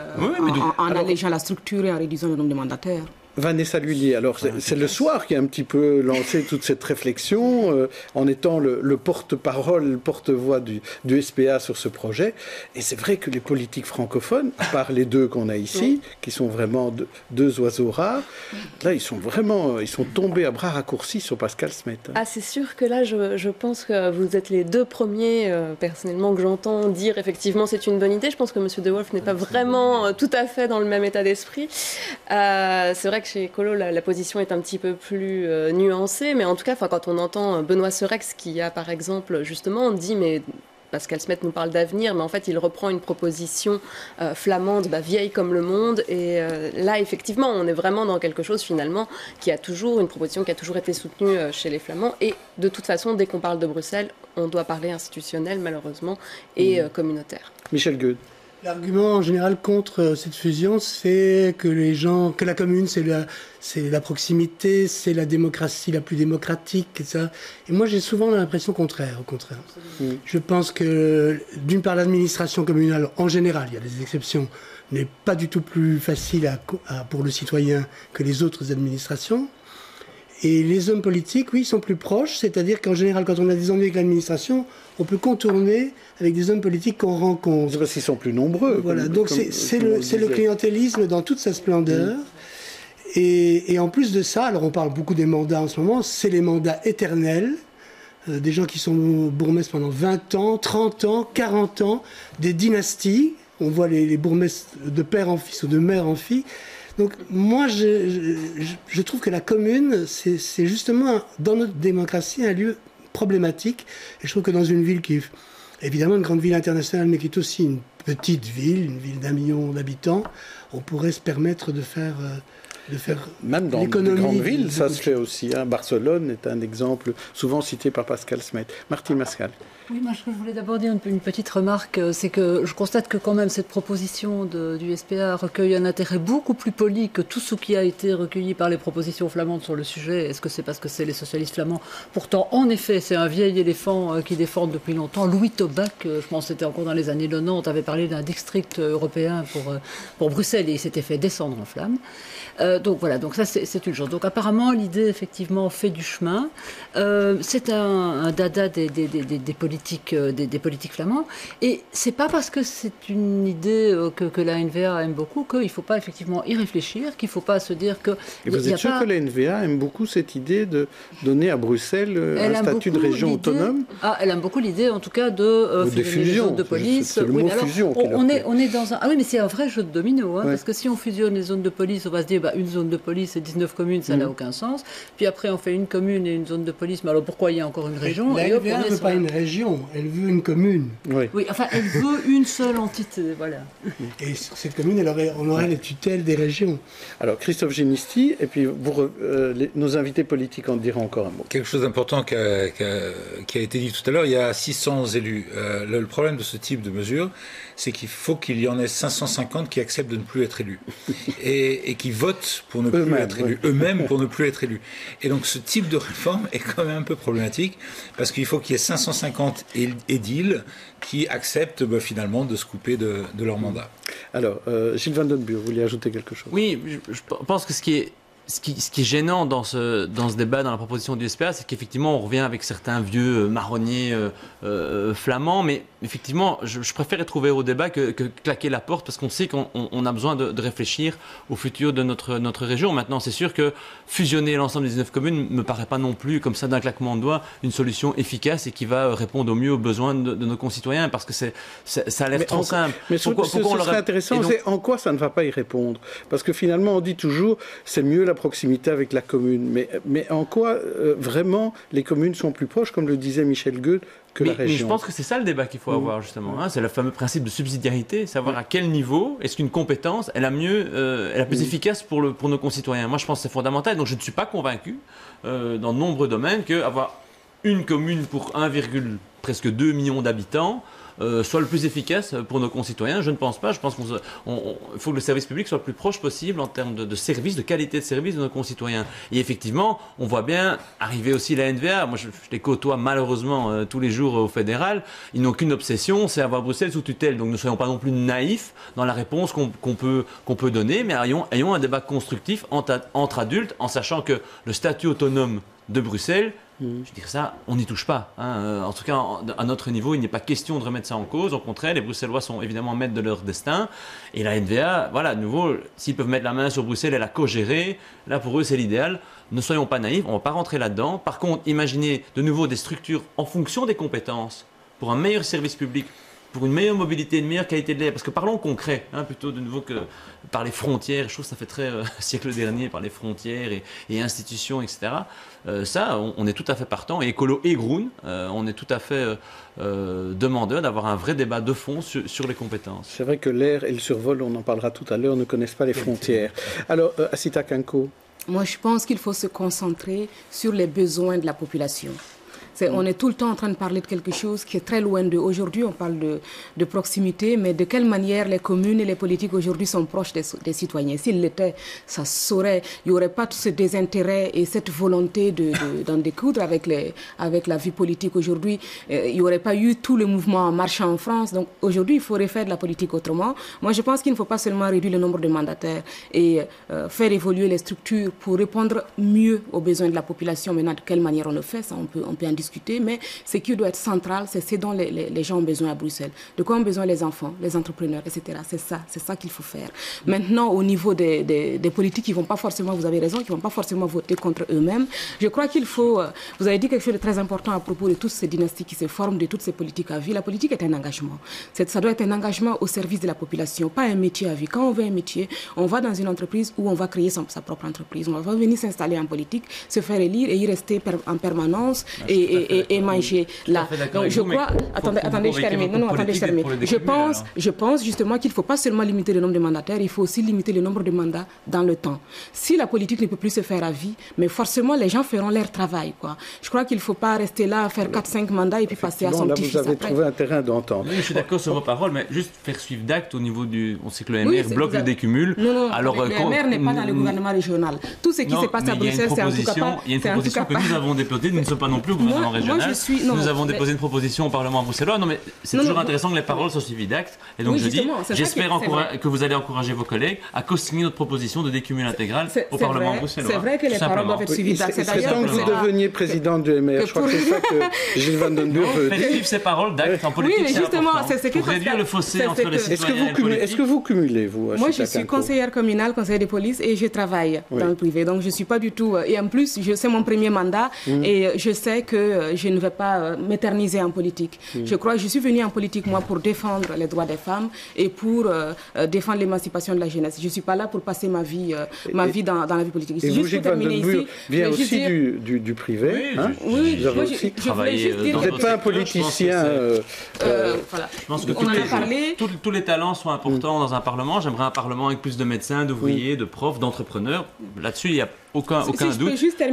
en allégeant la structure et en réduisant le nombre de mandataires. Vanessa Lhuillier, alors c'est le soir qui a un petit peu lancé toute cette réflexion en étant le porte-parole, le porte-voix du SPA sur ce projet. Et c'est vrai que les politiques francophones, à part les deux qu'on a ici, qui sont vraiment deux oiseaux rares, là ils sont tombés à bras raccourcis sur Pascal Smet. Ah, c'est sûr que là je pense que vous êtes les deux premiers personnellement que j'entends dire effectivement c'est une bonne idée. Je pense que M. De Wolf n'est pas vraiment tout à fait dans le même état d'esprit. C'est vrai que chez Écolo, la position est un petit peu plus nuancée, mais en tout cas, quand on entend Benoît Serex qui a, par exemple, justement, dit, mais Pascal Smet nous parle d'avenir, mais en fait, il reprend une proposition flamande, vieille comme le monde, et là, effectivement, on est vraiment dans quelque chose, finalement, une proposition qui a toujours été soutenue chez les Flamands, et de toute façon, dès qu'on parle de Bruxelles, on doit parler institutionnel, malheureusement, et communautaire. Michel Gueux. L'argument en général contre cette fusion, c'est que la commune, c'est la proximité, c'est la démocratie la plus démocratique, et ça. Et moi, j'ai souvent l'impression contraire, au contraire. Je pense que, d'une part, l'administration communale, en général, il y a des exceptions, n'est pas du tout plus facile pour le citoyen que les autres administrations. Et les hommes politiques, oui, sont plus proches, c'est-à-dire qu'en général, quand on a des ennuis avec l'administration, on peut contourner avec des hommes politiques qu'on rencontre. C'est parce qu'ils sont plus nombreux. Voilà, donc c'est le clientélisme dans toute sa splendeur. Et en plus de ça, alors on parle beaucoup des mandats en ce moment, c'est les mandats éternels, des gens qui sont bourgmestres pendant 20 ans, 30 ans, 40 ans, des dynasties. On voit les bourgmestres de père en fils ou de mère en fille. Donc moi, je trouve que la commune, c'est justement, dans notre démocratie, un lieu problématique. Et je trouve que dans une ville qui est évidemment une grande ville internationale, mais qui est aussi une petite ville, une ville d'1 million d'habitants, on pourrait se permettre de faire même dans de grandes villes, ça se fait aussi. Barcelone est un exemple souvent cité par Pascal Smet. Martine Mascal. Oui, moi je voulais d'abord dire une petite remarque, c'est que je constate que quand même cette proposition du SPA recueille un intérêt beaucoup plus poli que tout ce qui a été recueilli par les propositions flamandes sur le sujet. Est-ce que c'est parce que c'est les socialistes flamands? Pourtant, en effet, c'est un vieil éléphant qui défendent depuis longtemps. Louis Tobac, je pense que c'était encore dans les années 90, avait parlé d'un district européen pour Bruxelles et il s'était fait descendre en flammes. Donc voilà, donc ça c'est une chose. Donc apparemment l'idée effectivement fait du chemin. C'est un dada des politiques flamands. Et c'est pas parce que c'est une idée que la NVA aime beaucoup qu'il ne faut pas effectivement y réfléchir, qu'il ne faut pas se dire que... Et vous êtes sûr que la NVA aime beaucoup cette idée de donner à Bruxelles un statut de région autonome? Elle aime beaucoup l'idée en tout cas de fusionner les zones de police. C'est le mot fusion. On est dans un... Ah oui, mais c'est un vrai jeu de domino, hein, parce que si on fusionne les zones de police, on va se dire une zone de police et 19 communes, ça n'a aucun sens. Puis après, on fait une commune et une zone de police, mais alors pourquoi il y a encore une région? La NVA ne veut pas une région, elle veut une commune. Oui, enfin, elle veut une seule entité, voilà. Et sur cette commune, on aurait les tutelles des régions. Alors, Christophe Génisty, et puis nos invités politiques en diront encore un mot. Quelque chose d'important qui a été dit tout à l'heure, il y a 600 élus. Le problème de ce type de mesure, c'est qu'il faut qu'il y en ait 550 qui acceptent de ne plus être élus et qui votent pour ne plus être élus, eux-mêmes pour ne plus être élus. Et donc ce type de réforme est quand même un peu problématique parce qu'il faut qu'il y ait 550 édiles qui acceptent finalement de se couper de leur mandat. Alors, Gilles Van den Burg, vous vouliez ajouter quelque chose? Oui, je pense que ce qui est gênant dans ce débat, dans la proposition du SPA, c'est qu'effectivement, on revient avec certains vieux marronniers flamands, mais effectivement, je préfère être ouvert au débat que claquer la porte, parce qu'on sait qu'on a besoin de réfléchir au futur de notre région. Maintenant, c'est sûr que fusionner l'ensemble des 19 communes ne me paraît pas non plus, comme ça, d'un claquement de doigts, une solution efficace et qui va répondre au mieux aux besoins de nos concitoyens, parce que ça a l'air trop simple. Mais ce serait intéressant, c'est en quoi ça ne va pas y répondre? Parce que finalement, on dit toujours, c'est mieux la proximité avec la commune. Mais en quoi vraiment les communes sont plus proches, comme le disait Michel Goethe, que la région? Mais je pense que c'est ça le débat qu'il faut avoir justement. Hein, c'est le fameux principe de subsidiarité, savoir à quel niveau est-ce qu'une compétence est la plus efficace pour nos concitoyens. Moi je pense que c'est fondamental, donc je ne suis pas convaincu dans de nombreux domaines qu'avoir une commune pour presque 2 millions d'habitants soit le plus efficace pour nos concitoyens. Je ne pense pas. Je pense qu'il faut que le service public soit le plus proche possible en termes de services, de qualité de service de nos concitoyens. Et effectivement, on voit bien arriver aussi la NVA. Moi, je les côtoie malheureusement tous les jours au fédéral. Ils n'ont qu'une obsession, c'est avoir Bruxelles sous tutelle. Donc ne soyons pas non plus naïfs dans la réponse qu'on peut donner, mais ayons un débat constructif entre adultes, en sachant que le statut autonome de Bruxelles, je dirais ça, on n'y touche pas. Hein. En tout cas, à notre niveau, il n'est pas question de remettre ça en cause. Au contraire, les Bruxellois sont évidemment maîtres de leur destin. Et la NVA, voilà, de nouveau, s'ils peuvent mettre la main sur Bruxelles et la co-gérer, là, pour eux, c'est l'idéal. Ne soyons pas naïfs, on ne va pas rentrer là-dedans. Par contre, imaginez de nouveau des structures en fonction des compétences, pour un meilleur service public, pour une meilleure mobilité, une meilleure qualité de l'air. Parce que parlons concret, plutôt de nouveau que par les frontières. Je trouve que ça fait très siècle dernier, par les frontières et institutions, etc. Ça, on est tout à fait partant. Et Écolo et Groen, on est tout à fait demandeur d'avoir un vrai débat de fond sur les compétences. C'est vrai que l'air et le survol, on en parlera tout à l'heure, ne connaissent pas les frontières. Alors, Assita Kanko. Moi, je pense qu'il faut se concentrer sur les besoins de la population. On est tout le temps en train de parler de quelque chose qui est très loin d'eux. Aujourd'hui, on parle de proximité, mais de quelle manière les communes et les politiques aujourd'hui sont proches des citoyens? S'ils l'étaient, ça saurait. Il n'y aurait pas tout ce désintérêt et cette volonté d'en découdre avec la vie politique aujourd'hui. Il n'y aurait pas eu tout le mouvement en marche en France. Donc aujourd'hui, il faudrait faire de la politique autrement. Moi, je pense qu'il ne faut pas seulement réduire le nombre de mandataires et faire évoluer les structures pour répondre mieux aux besoins de la population. Maintenant, de quelle manière on le fait, ça, on peut en discuter. Mais ce qui doit être central, c'est ce dont les gens ont besoin à Bruxelles. De quoi ont besoin les enfants, les entrepreneurs, etc. C'est ça qu'il faut faire. Maintenant, au niveau des politiques qui ne vont pas forcément, vous avez raison, qui ne vont pas forcément voter contre eux-mêmes, je crois qu'il faut... Vous avez dit quelque chose de très important à propos de toutes ces dynasties qui se forment, de toutes ces politiques à vie. La politique est un engagement. Ça doit être un engagement au service de la population, pas un métier à vie. Quand on veut un métier, on va dans une entreprise où on va créer sa propre entreprise. On va venir s'installer en politique, se faire élire et y rester en permanence et et manger là. Donc je crois, attendez, je termine. Non, attendez, je termine. Je pense justement qu'il ne faut pas seulement limiter le nombre de mandataires, il faut aussi limiter le nombre de mandats dans le temps. Si la politique ne peut plus se faire à vie, mais forcément les gens feront leur travail, quoi. Je crois qu'il ne faut pas rester là à faire 4-5 mandats et puis passer à son petit-fils. Là, vous avez trouvé un terrain d'entente. Oui, je suis d'accord sur vos paroles, mais juste faire suivre d'actes au niveau du... On sait que le MR bloque le décumul. Non, alors, le MR n'est pas dans le gouvernement régional. Tout ce qui se passe à Bruxelles, c'est en tout cas pas... Il y a une proposition que nous avons déposée, nous ne sommes pas non plus au gouvernement régional. Nous avons déposé une proposition au Parlement bruxellois. Non, mais c'est toujours intéressant que les paroles soient suivies d'actes. Et donc je dis, j'espère que vous allez encourager vos collègues à co-signer notre proposition de décumul intégral au Parlement bruxellois. C'est vrai que les paroles doivent être suivies d'actes. C'est temps que vous deveniez président du MR. Je crois que c'est ça que Gilles Van Den Burg veut dire. Faire suivre ces paroles d'actes en politique, c'est important. Pour réduire le fossé entre les citoyens et les politiques. Est-ce que vous cumulez, vous? Moi, je suis conseillère communale, conseillère de police et je travaille dans le privé. Donc, je ne suis pas du tout... Et en plus, c'est mon premier mandat et je sais que je ne vais pas m'éterniser en politique. Je crois que je suis venue en politique, moi, pour défendre les droits des femmes et pour défendre l'émancipation de la jeunesse. Je ne suis pas là pour passer ma vie dans la vie politique. Et vous, Gilles Van Den Burg, vient aussi du privé. Oui, vous avez aussi travaillé. Vous n'êtes pas un politicien... Voilà. Je pense que tous les talents sont importants dans un parlement. J'aimerais un parlement avec plus de médecins, d'ouvriers, de profs, d'entrepreneurs. Là-dessus, il n'y a aucun doute.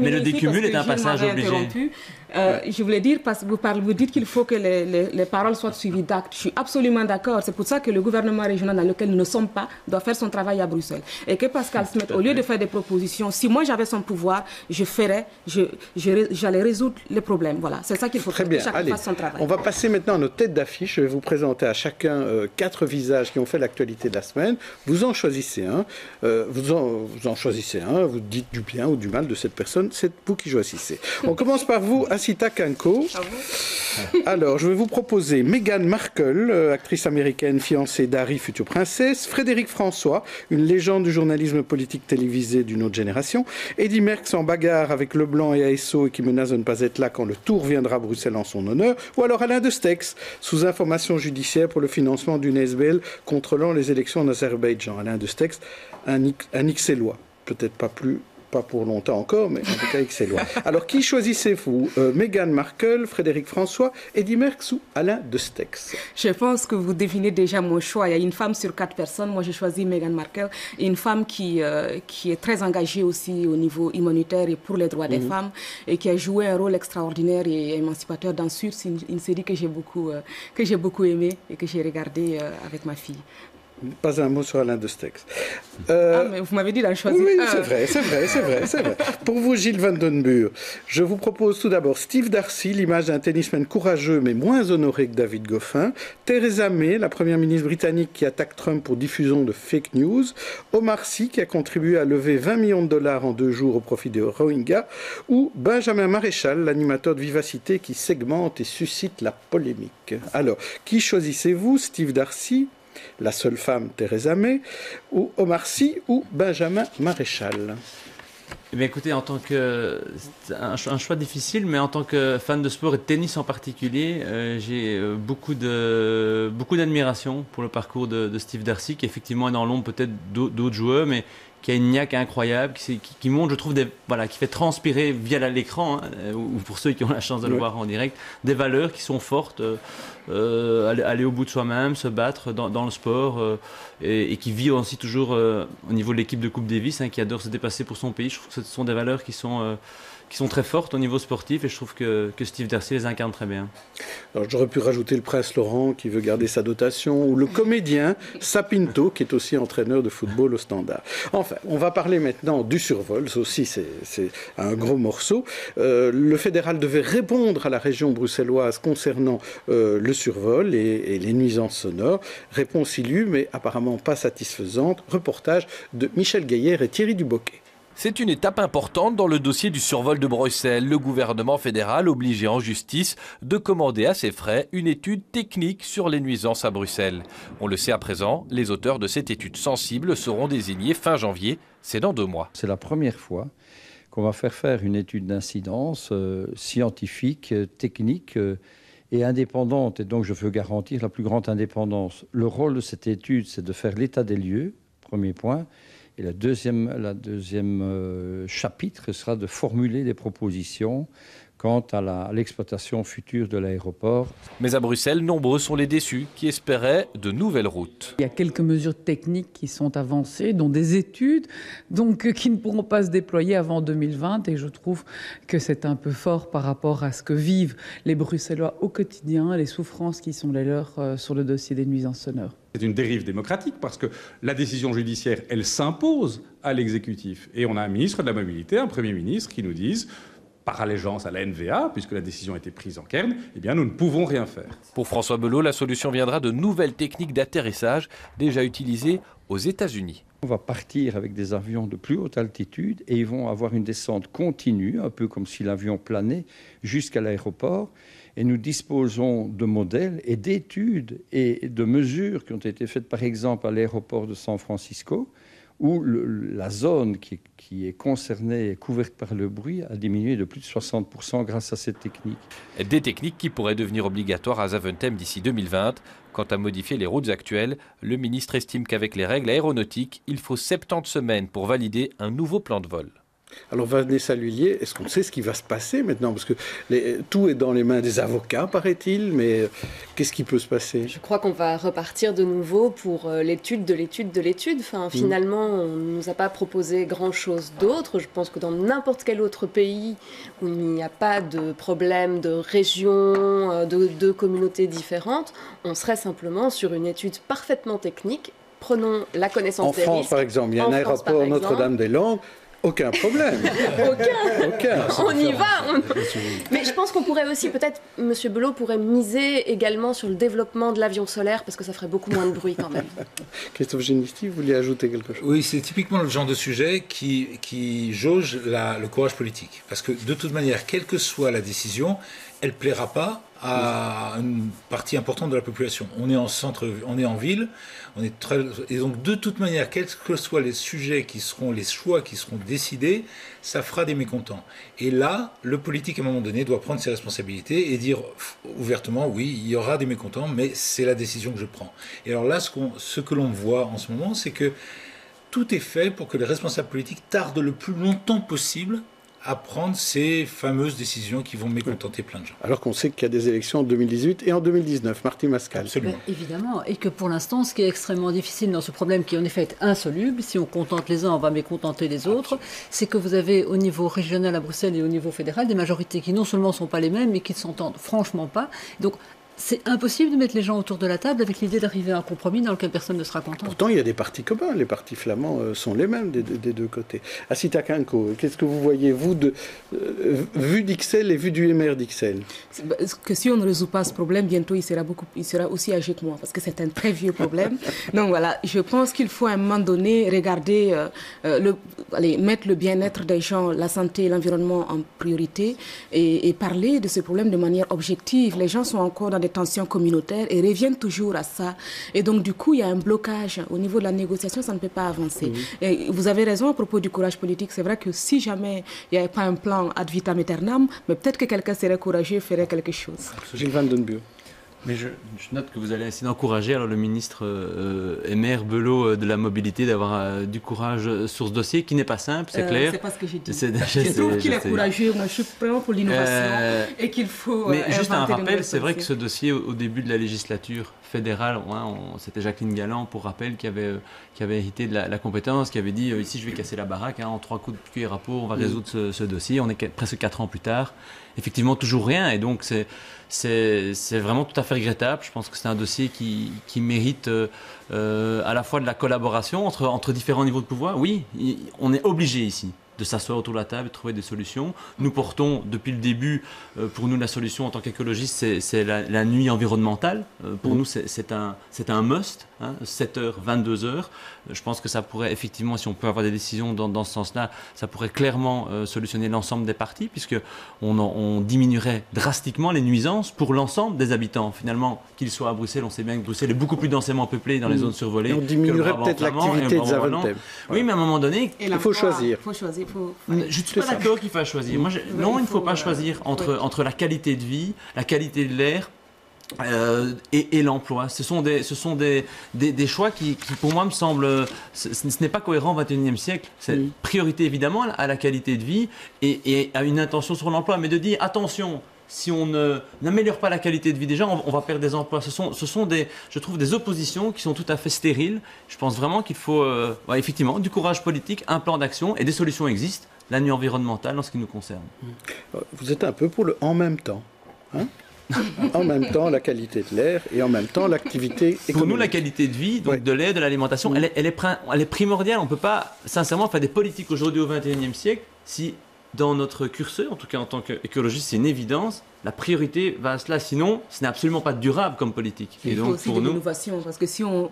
Mais le décumul est un passage obligé. Je voulais dire, parce que vous dites qu'il faut que les paroles soient suivies d'actes. Je suis absolument d'accord. C'est pour ça que le gouvernement régional dans lequel nous ne sommes pas doit faire son travail à Bruxelles. Et que Pascal Smith, au lieu de faire des propositions, si moi j'avais son pouvoir, j'allais résoudre les problèmes. Voilà, c'est ça qu'il faut faire, que chacun fasse son travail. On va passer maintenant à notre tête d'affiche. Je vais vous présenter à chacun 4 visages qui ont fait l'actualité de la semaine. Vous en choisissez un. Vous en choisissez un. Vous dites du bien ou du mal de cette personne. C'est vous qui choisissez. On commence par vous, Asita Kanko. Alors, je vais vous proposer Meghan Markle, actrice américaine, fiancée d'Harry, future princesse. Frédéric François, une légende du journalisme politique télévisé d'une autre génération. Eddy Merckx en bagarre avec Leblanc et ASO et qui menace de ne pas être là quand le tour viendra à Bruxelles en son honneur. Ou alors Alain de Stex, sous information judiciaire pour le financement d'une SBL contrôlant les élections en Azerbaïdjan. Alain de Stex, un Ixellois. Peut-être pas pour longtemps encore, mais en tout cas excellent. Alors, qui choisissez-vous? Meghan Markle, Frédéric François, Eddy Merckx ou Alain de Stex? Je pense que vous devinez déjà mon choix. Il y a une femme sur 4 personnes. Moi, j'ai choisi Meghan Markle. Une femme qui est très engagée aussi au niveau humanitaire et pour les droits des femmes et qui a joué un rôle extraordinaire et émancipateur dans Sur. C'est une série que j'ai beaucoup aimée et que j'ai regardée avec ma fille. Pas un mot sur Alain de Stex. Mais vous m'avez dit d'en choisir. Oui, c'est vrai. Pour vous, Gilles Van Den Burg, je vous propose tout d'abord Steve Darcy, l'image d'un tennisman courageux mais moins honoré que David Goffin. Theresa May, la première ministre britannique qui attaque Trump pour diffusion de fake news. Omar Sy, qui a contribué à lever 20 millions de dollars en 2 jours au profit des Rohingyas. Ou Benjamin Maréchal, l'animateur de Vivacité qui segmente et suscite la polémique. Alors, qui choisissez-vous, Steve Darcy, la seule femme Theresa May, ou Omar Sy, ou Benjamin Maréchal? Eh bien, écoutez, c'est un choix difficile, mais en tant que fan de sport et de tennis en particulier, j'ai beaucoup d'admiration pour le parcours de Steve Darcy, qui effectivement est dans l'ombre peut-être d'autres joueurs, mais qui a une niaque incroyable, qui montre, je trouve, qui fait transpirer via l'écran, ou pour ceux qui ont la chance de le voir en direct, des valeurs qui sont fortes, aller au bout de soi-même, se battre dans le sport, et qui vit aussi toujours au niveau de l'équipe de Coupe Davis, qui adore se dépasser pour son pays. Je trouve que ce sont des valeurs qui sont très fortes au niveau sportif, et je trouve que Steve Darcy les incarne très bien. Alors, j'aurais pu rajouter le prince Laurent qui veut garder sa dotation, ou le comédien Sapinto qui est aussi entraîneur de football au Standard. Enfin, on va parler maintenant du survol. Ça aussi, c'est un gros morceau. Le fédéral devait répondre à la région bruxelloise concernant le survol et les nuisances sonores. Réponse il y eut, mais apparemment pas satisfaisante. Reportage de Michel Gaillère et Thierry Duboquet. C'est une étape importante dans le dossier du survol de Bruxelles. Le gouvernement fédéral obligé en justice de commander à ses frais une étude technique sur les nuisances à Bruxelles. On le sait à présent, les auteurs de cette étude sensible seront désignés fin janvier. C'est dans 2 mois. C'est la première fois qu'on va faire une étude d'incidence scientifique, technique et indépendante. Et donc je veux garantir la plus grande indépendance. Le rôle de cette étude, c'est de faire l'état des lieux, premier point. Et la deuxième chapitre sera de formuler des propositions quant à l'exploitation future de l'aéroport. Mais à Bruxelles, nombreux sont les déçus qui espéraient de nouvelles routes. Il y a quelques mesures techniques qui sont avancées, dont des études, donc qui ne pourront pas se déployer avant 2020. Et je trouve que c'est un peu fort par rapport à ce que vivent les Bruxellois au quotidien, les souffrances qui sont les leurs sur le dossier des nuisances sonores. C'est une dérive démocratique parce que la décision judiciaire, elle s'impose à l'exécutif. Et on a un ministre de la Mobilité, un Premier ministre qui nous disent, par allégeance à la NVA, puisque la décision a été prise en Kern, eh bien nous ne pouvons rien faire. Pour François Belot, la solution viendra de nouvelles techniques d'atterrissage déjà utilisées aux États-Unis. On va partir avec des avions de plus haute altitude et ils vont avoir une descente continue, un peu comme si l'avion planait, jusqu'à l'aéroport. Et nous disposons de modèles et d'études et de mesures qui ont été faites, par exemple, à l'aéroport de San Francisco, où la zone qui est concernée et couverte par le bruit a diminué de plus de 60% grâce à cette technique. Des techniques qui pourraient devenir obligatoires à Zaventem d'ici 2020. Quant à modifier les routes actuelles, le ministre estime qu'avec les règles aéronautiques, il faut 70 semaines pour valider un nouveau plan de vol. Alors Vanessa Lhuillier, est-ce qu'on sait ce qui va se passer maintenant? Parce que tout est dans les mains des avocats, paraît-il, mais qu'est-ce qui peut se passer? Je crois qu'on va repartir de nouveau pour l'étude de l'étude de l'étude. Enfin, finalement, on ne nous a pas proposé grand-chose d'autre. Je pense que dans n'importe quel autre pays où il n'y a pas de problème de région, de communautés différentes, on serait simplement sur une étude parfaitement technique. Prenons la connaissance des risques. En France, par exemple, il y a un aéroport Notre-Dame-des-Landes. Aucun problème. Aucun. On y va. Mais je pense qu'on pourrait aussi, peut-être, M. Belot pourrait miser également sur le développement de l'avion solaire, parce que ça ferait beaucoup moins de bruit quand même. Christophe Génisty, vous vouliez ajouter quelque chose? Oui, c'est typiquement le genre de sujet qui jauge le courage politique. Parce que de toute manière, quelle que soit la décision, elle ne plaira pas à une partie importante de la population. On est en centre, on est en ville, et donc de toute manière, quels que soient les sujets qui seront, les choix qui seront décidés, ça fera des mécontents. Et là, le politique à un moment donné doit prendre ses responsabilités et dire ouvertement, oui, il y aura des mécontents, mais c'est la décision que je prends. Et alors là, ce que l'on voit en ce moment, c'est que tout est fait pour que les responsables politiques tardent le plus longtemps possible à prendre ces fameuses décisions qui vont mécontenter plein de gens. Alors qu'on sait qu'il y a des élections en 2018 et en 2019. Martine Mascal. Absolument. Évidemment. Et que pour l'instant, ce qui est extrêmement difficile dans ce problème qui en effet est insoluble, si on contente les uns, on va mécontenter les autres, c'est que vous avez au niveau régional à Bruxelles et au niveau fédéral des majorités qui non seulement ne sont pas les mêmes, mais qui ne s'entendent franchement pas. Donc, c'est impossible de mettre les gens autour de la table avec l'idée d'arriver à un compromis dans lequel personne ne sera content. Pourtant, il y a des partis communs. Les partis flamands sont les mêmes des deux côtés. Asita Kanko, qu'est-ce que vous voyez, vous, vu d'Ixelles et vu du MR d'Ixelles? Que si on ne résout pas ce problème, bientôt il sera aussi âgé que moi, parce que c'est un très vieux problème. Donc voilà, je pense qu'il faut à un moment donné regarder, mettre le bien-être des gens, la santé et l'environnement en priorité et parler de ce problème de manière objective. Les gens sont encore dans des tensions communautaires et reviennent toujours à ça. Et donc, du coup, il y a un blocage. Au niveau de la négociation, ça ne peut pas avancer. Et vous avez raison à propos du courage politique. C'est vrai que si jamais il n'y avait pas un plan ad vitam aeternam, mais peut-être que quelqu'un serait courageux et ferait quelque chose. Gilles Van den Buur. Mais je note que vous allez essayer d'encourager alors le ministre et maire Belot de la mobilité d'avoir du courage sur ce dossier qui n'est pas simple, c'est clair. C'est pas ce que j'ai dit. Je trouve qu'il est courageux. Moi, je suis vraiment pour l'innovation et qu'il faut. Mais juste un rappel, c'est vrai que ce dossier au début de la législature fédérale, c'était Jacqueline Galland, pour rappel, qui avait hérité de la compétence, qui avait dit ici je vais casser la baraque, en 3 coups de cuillère à peau, on va résoudre ce dossier. On est presque 4 ans plus tard. Effectivement, toujours rien. Et donc, c'est vraiment tout à fait regrettable. Je pense que c'est un dossier qui mérite à la fois de la collaboration entre différents niveaux de pouvoir. Oui, on est obligé ici de s'asseoir autour de la table et de trouver des solutions. Nous portons depuis le début, pour nous la solution en tant qu'écologiste, c'est la nuit environnementale. Pour nous c'est un must, 7h, 22h. Je pense que ça pourrait effectivement, si on peut avoir des décisions dans ce sens-là, ça pourrait clairement solutionner l'ensemble des parties, puisqu'on diminuerait drastiquement les nuisances pour l'ensemble des habitants. Finalement, qu'ils soient à Bruxelles, on sait bien que Bruxelles est beaucoup plus densément peuplée dans les zones survolées. Et on diminuerait peut-être l'activité de Zaventem. Oui, mais à un moment donné, il faut choisir. Je ne suis pas d'accord qu'il faille choisir. Non, il ne faut pas choisir entre la qualité de vie, la qualité de l'air et l'emploi. Ce sont des choix qui, pour moi, me semblent... Ce n'est pas cohérent au XXIe siècle. C'est priorité, évidemment, à la qualité de vie et à une intention sur l'emploi. Mais de dire, attention, si on n'améliore pas la qualité de vie des gens, on va perdre des emplois. Ce sont je trouve, des oppositions qui sont tout à fait stériles. Je pense vraiment qu'il faut, effectivement, du courage politique, un plan d'action, et des solutions existent. La nuit environnementale, en ce qui nous concerne. Vous êtes un peu pour le « en même temps ». Hein? En même temps, la qualité de l'air et en même temps, l'activité économique. Pour nous, la qualité de vie, donc de l'air, de l'alimentation, elle est primordiale. On ne peut pas, sincèrement, faire des politiques aujourd'hui au XXIe siècle si, dans notre curseur, en tout cas en tant qu'écologiste, c'est une évidence, la priorité va à cela. Sinon, ce n'est absolument pas durable comme politique. Et donc, aussi pour nous, l'innovation, parce que si on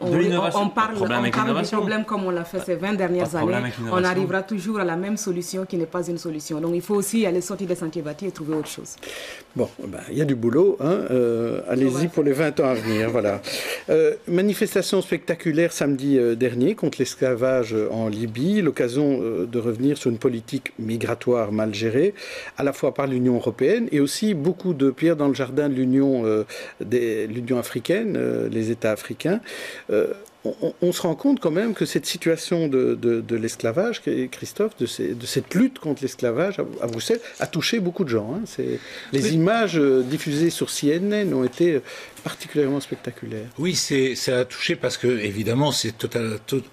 parle du problème comme on l'a fait ces 20 dernières années, on arrivera toujours à la même solution qui n'est pas une solution. Donc, il faut aussi aller sortir des sentiers battus et trouver autre chose. Bon, il y a du boulot. Hein, allez-y pour les 20 ans à venir. Voilà. Manifestation spectaculaire samedi dernier contre l'esclavage en Libye. L'occasion de revenir sur une politique migratoire mal gérée, à la fois par l'Union européenne et aussi beaucoup de pierres dans le jardin de l'Union africaine, les États africains. On se rend compte quand même que cette situation de l'esclavage, Christophe, de cette lutte contre l'esclavage à Bruxelles, a touché beaucoup de gens. Hein. Les images diffusées sur CNN ont été particulièrement spectaculaires. Oui, ça a touché parce que, évidemment, c'est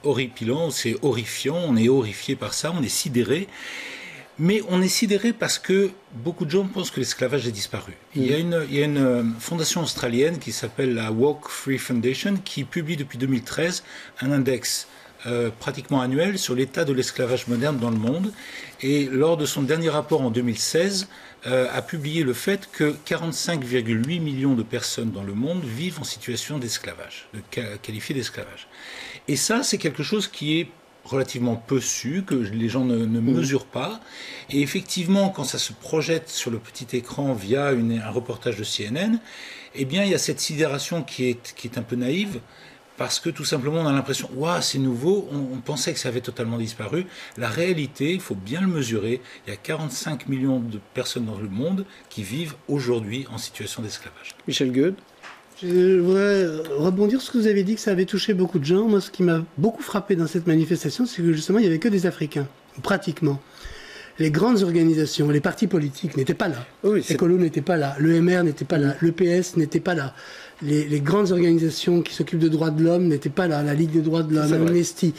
horripilant, c'est horrifiant, on est horrifié par ça, on est sidéré. Mais on est sidéré parce que beaucoup de gens pensent que l'esclavage a disparu. Il y a une fondation australienne qui s'appelle la Walk Free Foundation qui publie depuis 2013 un index pratiquement annuel sur l'état de l'esclavage moderne dans le monde. Et lors de son dernier rapport en 2016, a publié le fait que 45,8 millions de personnes dans le monde vivent en situation d'esclavage, qualifiées d'esclavage. Et ça, c'est quelque chose qui est relativement peu su, que les gens ne mesurent pas. Et effectivement, quand ça se projette sur le petit écran via un reportage de CNN, eh bien, il y a cette sidération qui est un peu naïve, parce que tout simplement, on a l'impression « Waouh, c'est nouveau, on pensait que ça avait totalement disparu ». La réalité, il faut bien le mesurer, il y a 45 millions de personnes dans le monde qui vivent aujourd'hui en situation d'esclavage. Michel Gueud. Je voudrais rebondir sur ce que vous avez dit, que ça avait touché beaucoup de gens. Moi, ce qui m'a beaucoup frappé dans cette manifestation, c'est que justement, il n'y avait que des Africains, pratiquement. Les grandes organisations, les partis politiques n'étaient pas là. Oui, Écolo n'était pas là, l'EMR n'était pas là, l'EPS n'était pas là. Les grandes organisations qui s'occupent de droits de l'homme n'étaient pas là, la Ligue des droits de l'homme, Amnesty.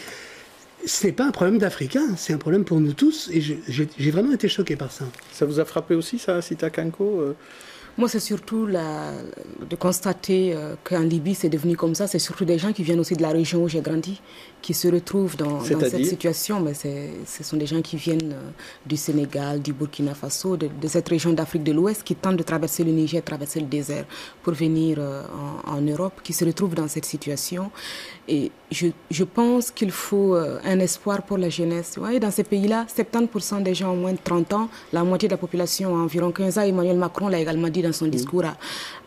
Ce n'est pas un problème d'Africains, c'est un problème pour nous tous, et j'ai vraiment été choqué par ça. Ça vous a frappé aussi, ça, Sita Kanko Moi, c'est surtout de constater qu'en Libye, c'est devenu comme ça. C'est surtout des gens qui viennent aussi de la région où j'ai grandi, qui se retrouvent dans cette situation. Mais ce sont des gens qui viennent du Sénégal, du Burkina Faso, de cette région d'Afrique de l'Ouest, qui tentent de traverser le Niger, traverser le désert pour venir en Europe, qui se retrouvent dans cette situation. Et je pense qu'il faut un espoir pour la jeunesse. Vous voyez, dans ces pays-là, 70% des gens ont moins de 30 ans, la moitié de la population a environ 15 ans. Emmanuel Macron l'a également dit dans son discours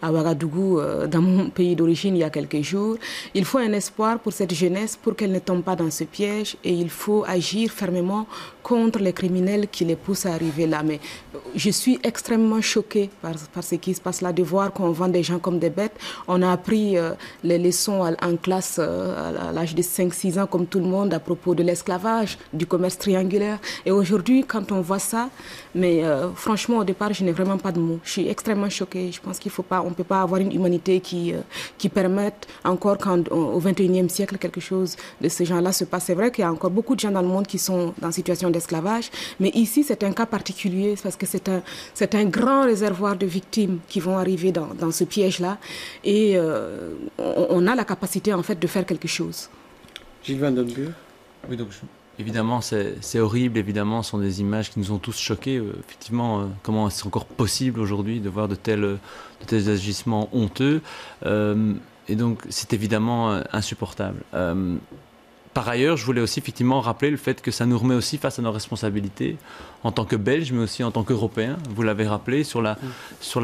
à Ouagadougou, dans mon pays d'origine, il y a quelques jours. Il faut un espoir pour cette jeunesse, pour qu'elle ne tombe pas dans ce piège, et il faut agir fermement contre les criminels qui les poussent à arriver là. Mais je suis extrêmement choquée par ce qui se passe là, de voir qu'on vend des gens comme des bêtes. On a appris les leçons en classe à l'âge de 5-6 ans, comme tout le monde, à propos de l'esclavage, du commerce triangulaire. Et aujourd'hui, quand on voit ça, mais franchement, au départ, je n'ai vraiment pas de mots. Je suis extrêmement choquée. Je pense qu'on ne peut pas avoir une humanité qui permette encore qu'au XXIe siècle, quelque chose de ce genre-là se passe. C'est vrai qu'il y a encore beaucoup de gens dans le monde qui sont dans situation d'esclavage, mais ici, c'est un cas particulier parce que c'est un grand réservoir de victimes qui vont arriver dans ce piège-là. Et on a la capacité, en fait, de faire quelque chose. Gilles Van Den Burg. Oui, donc évidemment, c'est horrible. Évidemment, ce sont des images qui nous ont tous choqués. Effectivement, comment c'est encore possible aujourd'hui de voir de tels agissements honteux. Et donc, c'est évidemment insupportable. Par ailleurs, je voulais aussi effectivement rappeler le fait que ça nous remet aussi face à nos responsabilités en tant que Belges, mais aussi en tant qu'Européens. Vous l'avez rappelé, sur la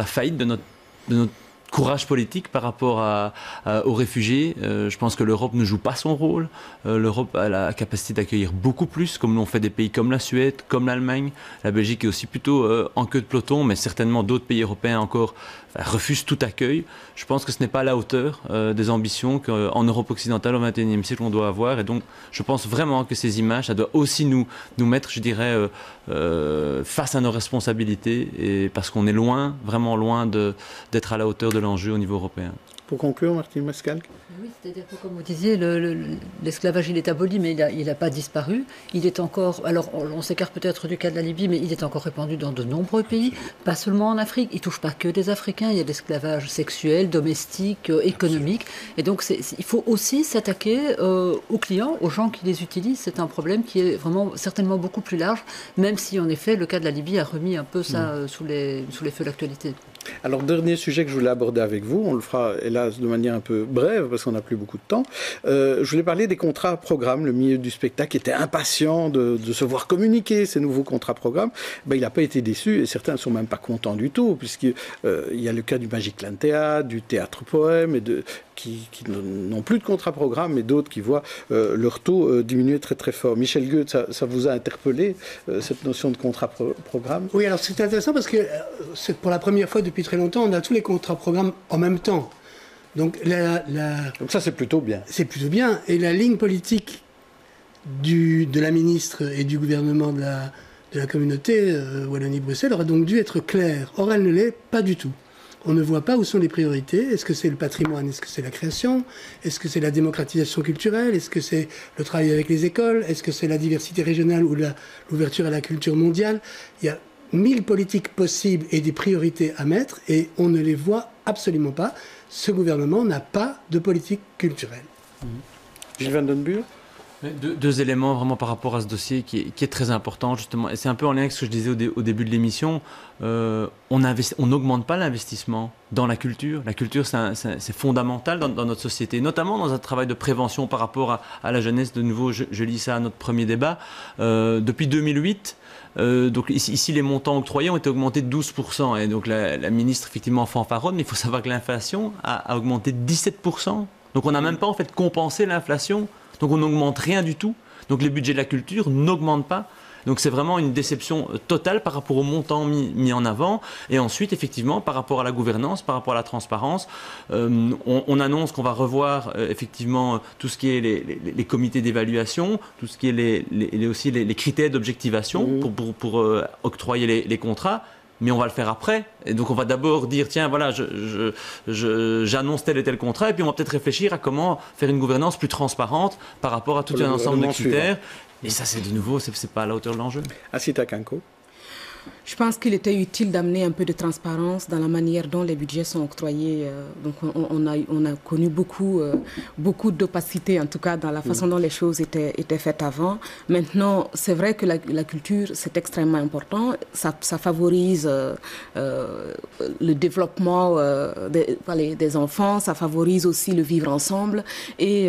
faillite de notre courage politique par rapport aux réfugiés. Je pense que l'Europe ne joue pas son rôle. L'Europe a la capacité d'accueillir beaucoup plus, comme l'ont fait des pays comme la Suède, comme l'Allemagne. La Belgique est aussi plutôt en queue de peloton, mais certainement d'autres pays européens encore refuse tout accueil. Je pense que ce n'est pas à la hauteur des ambitions qu'en Europe occidentale au XXIe siècle on doit avoir. Et donc je pense vraiment que ces images, ça doit aussi nous mettre, je dirais, face à nos responsabilités, et parce qu'on est loin, vraiment loin d'être à la hauteur de l'enjeu au niveau européen. Pour conclure, Martine Mascalque. Oui, c'est-à-dire que, comme vous disiez, l'esclavage, il est aboli, mais il n'a pas disparu. Il est encore, alors on s'écarte peut-être du cas de la Libye, mais il est encore répandu dans de nombreux pays, pas seulement en Afrique. Il ne touche pas que des Africains, il y a de l'esclavage sexuel, domestique, économique. Et donc, il faut aussi s'attaquer aux clients, aux gens qui les utilisent. C'est un problème qui est vraiment certainement beaucoup plus large, même si, en effet, le cas de la Libye a remis un peu ça sous les feux de l'actualité. Alors, dernier sujet que je voulais aborder avec vous, on le fera hélas de manière un peu brève parce qu'on n'a plus beaucoup de temps. Je voulais parler des contrats programmes. Le milieu du spectacle était impatient de se voir communiquer ces nouveaux contrats programmes. Il n'a pas été déçu et certains ne sont même pas contents du tout, puisqu'il y a le cas du Magic Land Théâtre, du Théâtre Poème, et qui n'ont plus de contrat programme, mais d'autres qui voient leur taux diminuer très très fort. Michel Goethe, ça vous a interpellé, cette notion de contrat programme? Oui, alors c'est intéressant parce que c'est pour la première fois depuis très longtemps, on a tous les contrats programmes en même temps. Donc ça c'est plutôt bien. C'est plutôt bien. Et la ligne politique de la ministre et du gouvernement de la communauté Wallonie-Bruxelles aurait donc dû être claire. Or, elle ne l'est pas du tout. On ne voit pas où sont les priorités. Est-ce que c'est le patrimoine? Est-ce que c'est la création? Est-ce que c'est la démocratisation culturelle? Est-ce que c'est le travail avec les écoles? Est-ce que c'est la diversité régionale ou l'ouverture à la culture mondiale? Il y a 1000 politiques possibles et des priorités à mettre, et on ne les voit absolument pas. Ce gouvernement n'a pas de politique culturelle. Gilles Van Den Burre. Deux éléments vraiment par rapport à ce dossier qui est très important justement, et c'est un peu en lien avec ce que je disais au début de l'émission. On n'augmente pas l'investissement dans la culture. La culture, c'est fondamental dans notre société, notamment dans un travail de prévention par rapport à la jeunesse. De nouveau, je lis ça à notre premier débat. Depuis 2008, donc ici les montants octroyés ont été augmentés de 12%, et donc la ministre effectivement fanfaronne, mais il faut savoir que l'inflation a augmenté de 17%. Donc on n'a même pas en fait compensé l'inflation. Donc on n'augmente rien du tout. Donc les budgets de la culture n'augmentent pas. Donc c'est vraiment une déception totale par rapport au montant mis en avant. Et ensuite, effectivement, par rapport à la gouvernance, par rapport à la transparence, on annonce qu'on va revoir effectivement tout ce qui est les comités d'évaluation, tout ce qui est aussi les critères d'objectivation pour octroyer les contrats. Mais on va le faire après. Et donc on va d'abord dire, tiens, voilà, j'annonce tel et tel contrat, et puis on va peut-être réfléchir à comment faire une gouvernance plus transparente par rapport à tout un ensemble de critères. Et ça, c'est de nouveau, c'est pas à la hauteur de l'enjeu. Asita Kanko. Je pense qu'il était utile d'amener un peu de transparence dans la manière dont les budgets sont octroyés. Donc on a connu beaucoup d'opacité, en tout cas dans la façon dont les choses étaient faites avant. Maintenant, c'est vrai que la culture, c'est extrêmement important. Ça favorise le développement des enfants, ça favorise aussi le vivre ensemble et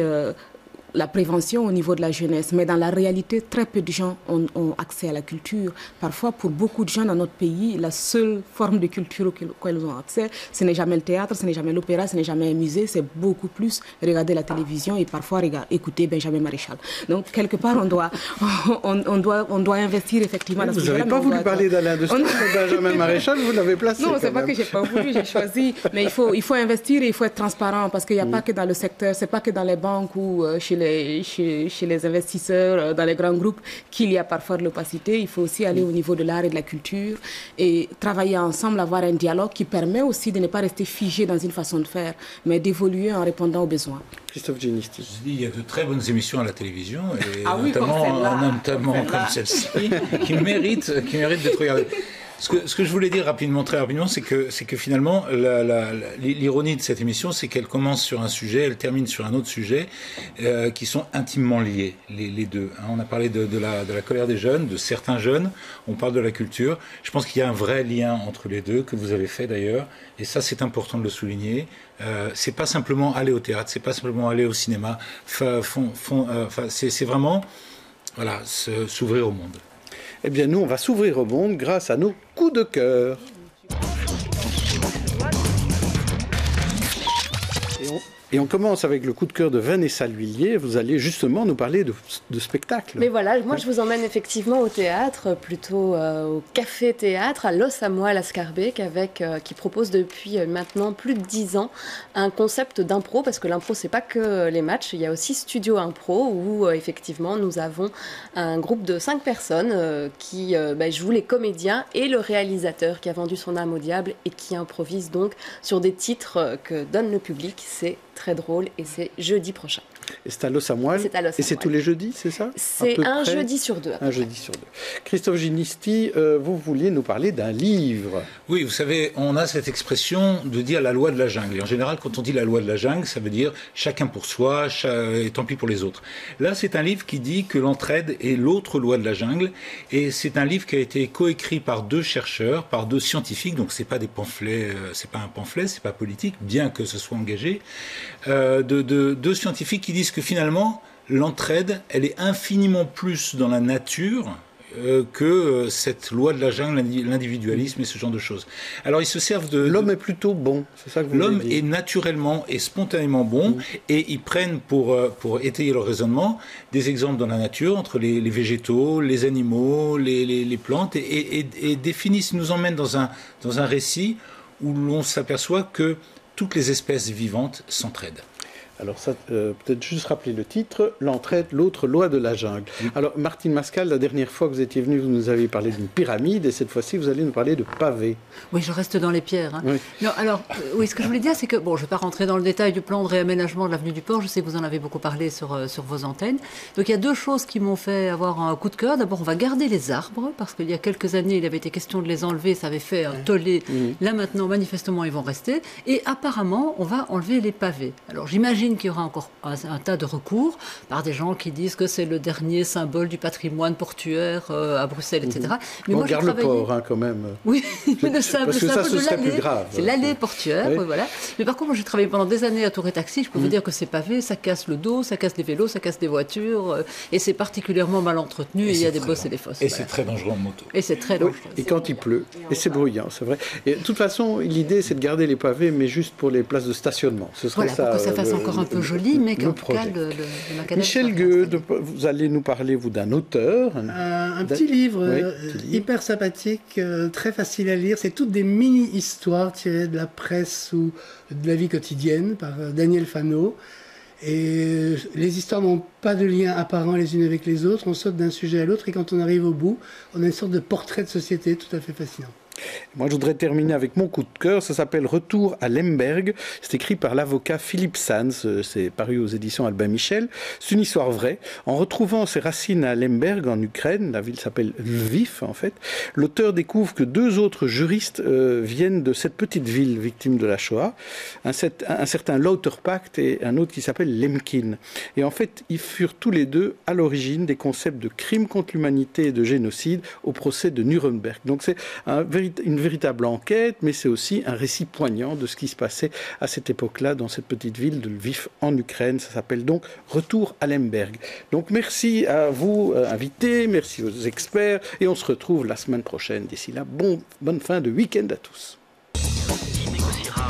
la prévention au niveau de la jeunesse. Mais dans la réalité, très peu de gens ont accès à la culture. Parfois, pour beaucoup de gens dans notre pays, la seule forme de culture auquel ils ont accès, ce n'est jamais le théâtre, ce n'est jamais l'opéra, ce n'est jamais un musée, c'est beaucoup plus regarder la télévision et parfois écouter Benjamin Maréchal. Donc, quelque part, on doit investir effectivement dans ce sujet-là. Vous n'avez pas voulu parler d'Alain de Benjamin Maréchal, vous l'avez placé. Non, c'est pas que j'ai pas voulu, j'ai choisi. Mais il faut investir et il faut être transparent parce qu'il n'y a pas que dans le secteur, c'est pas que dans les banques ou chez les investisseurs, dans les grands groupes, qu'il y a parfois de l'opacité. Il faut aussi aller au niveau de l'art et de la culture et travailler ensemble, avoir un dialogue qui permet aussi de ne pas rester figé dans une façon de faire, mais d'évoluer en répondant aux besoins. Christophe Ginisty. Il y a de très bonnes émissions à la télévision, et notamment comme celle-ci, qui méritent d'être regardées. Ce que je voulais dire très rapidement, c'est que finalement, l'ironie de cette émission, c'est qu'elle commence sur un sujet, elle termine sur un autre sujet, qui sont intimement liés, les deux. On a parlé de la colère des jeunes, de certains jeunes, on parle de la culture. Je pense qu'il y a un vrai lien entre les deux, que vous avez fait d'ailleurs, et ça c'est important de le souligner. C'est pas simplement aller au théâtre, c'est pas simplement aller au cinéma, c'est vraiment s'ouvrir au monde. Eh bien, nous, on va s'ouvrir au monde grâce à nos coups de cœur. Et on commence avec le coup de cœur de Vanessa L'Huillier. Vous allez justement nous parler de spectacle. Mais voilà, moi je vous emmène effectivement au théâtre, plutôt au Café Théâtre, à Los Amois, à Scarbeck, qui propose depuis maintenant plus de 10 ans un concept d'impro, parce que l'impro c'est pas que les matchs, il y a aussi Studio Impro, où effectivement nous avons un groupe de 5 personnes qui jouent les comédiens et le réalisateur qui a vendu son âme au diable et qui improvise donc sur des titres que donne le public. C'est très drôle et c'est jeudi prochain. Et c'est à Los Amois. Et c'est tous les jeudis, c'est ça? C'est un jeudi sur deux. Un jeudi sur deux. Christophe Ginisti, vous vouliez nous parler d'un livre. Oui, vous savez, on a cette expression de dire la loi de la jungle. Et en général, quand on dit la loi de la jungle, ça veut dire chacun pour soi, et tant pis pour les autres. Là, c'est un livre qui dit que l'entraide est l'autre loi de la jungle. Et c'est un livre qui a été coécrit par 2 chercheurs, par 2 scientifiques. Donc, c'est pas des pamphlets, c'est pas un pamphlet, c'est pas politique, bien que ce soit engagé. De 2 scientifiques qui disent que finalement, l'entraide, elle est infiniment plus dans la nature que cette loi de la jungle, l'individualisme et ce genre de choses. Alors, ils se servent de... L'homme est plutôt bon, c'est ça que vous L'homme voulez dire. est naturellement et spontanément bon, et ils prennent pour étayer leur raisonnement des exemples dans la nature, entre les végétaux, les animaux, les plantes, et définissent, nous emmènent dans un récit où l'on s'aperçoit que toutes les espèces vivantes s'entraident. Alors ça, peut-être juste rappeler le titre, l'entraide, l'autre loi de la jungle. Alors Martine Mascal, la dernière fois que vous étiez venue, vous nous avez parlé d'une pyramide, et cette fois-ci, vous allez nous parler de pavés. Oui, je reste dans les pierres. Hein. Oui. Non, alors, oui, ce que je voulais dire, c'est que, bon, je ne vais pas rentrer dans le détail du plan de réaménagement de l'avenue du Port, je sais que vous en avez beaucoup parlé sur vos antennes. Donc il y a 2 choses qui m'ont fait avoir un coup de cœur. D'abord, on va garder les arbres, parce qu'il y a quelques années, il avait été question de les enlever, ça avait fait un tollé. Là maintenant, manifestement, ils vont rester. Et apparemment, on va enlever les pavés. Alors j'imagine qu'il y aura encore un tas de recours par des gens qui disent que c'est le dernier symbole du patrimoine portuaire à Bruxelles, etc. Mais on moi, garde le port, hein, quand même. Oui, mais le symbole parce que ça, ce de serait l'allée, plus grave. c'est l'allée portuaire, Oui. oui, voilà. Mais par contre, moi, j'ai travaillé pendant des années à Tour et Taxi. Je peux vous dire que ces pavés, ça casse le dos, ça casse les vélos, ça casse des voitures, et c'est particulièrement mal entretenu. Et il y a des bosses et des fosses. Et c'est très dangereux en moto. Et c'est très dangereux. Et quand il pleut, et c'est bruyant, c'est vrai. Et de toute façon, l'idée, c'est de garder les pavés, mais juste pour les places de stationnement. Ce serait Voilà, pour que ça fasse encore un peu joli, mais qu'en tout cas, le macadam Michel Gueux, vous allez nous parler, vous, d'un auteur. Un petit livre hyper sympathique, très facile à lire. C'est toutes des mini-histoires tirées de la presse ou de la vie quotidienne par Daniel Fano. Et les histoires n'ont pas de lien apparent les unes avec les autres. On saute d'un sujet à l'autre et quand on arrive au bout, on a une sorte de portrait de société tout à fait fascinant. Moi, je voudrais terminer avec mon coup de cœur. Ça s'appelle Retour à Lemberg. C'est écrit par l'avocat Philippe Sanz. C'est paru aux éditions Albin Michel. C'est une histoire vraie. En retrouvant ses racines à Lemberg, en Ukraine, la ville s'appelle Lviv, en fait, l'auteur découvre que 2 autres juristes viennent de cette petite ville victime de la Shoah. Un certain Lauterpacht et un autre qui s'appelle Lemkin. Et en fait, ils furent tous les 2 à l'origine des concepts de crimes contre l'humanité et de génocide au procès de Nuremberg. Donc c'est une véritable enquête, mais c'est aussi un récit poignant de ce qui se passait à cette époque-là dans cette petite ville de Lviv en Ukraine. Ça s'appelle donc Retour à Lemberg. Donc merci à vous, invités, merci aux experts, et on se retrouve la semaine prochaine. D'ici là, bonne fin de week-end à tous. Il négociera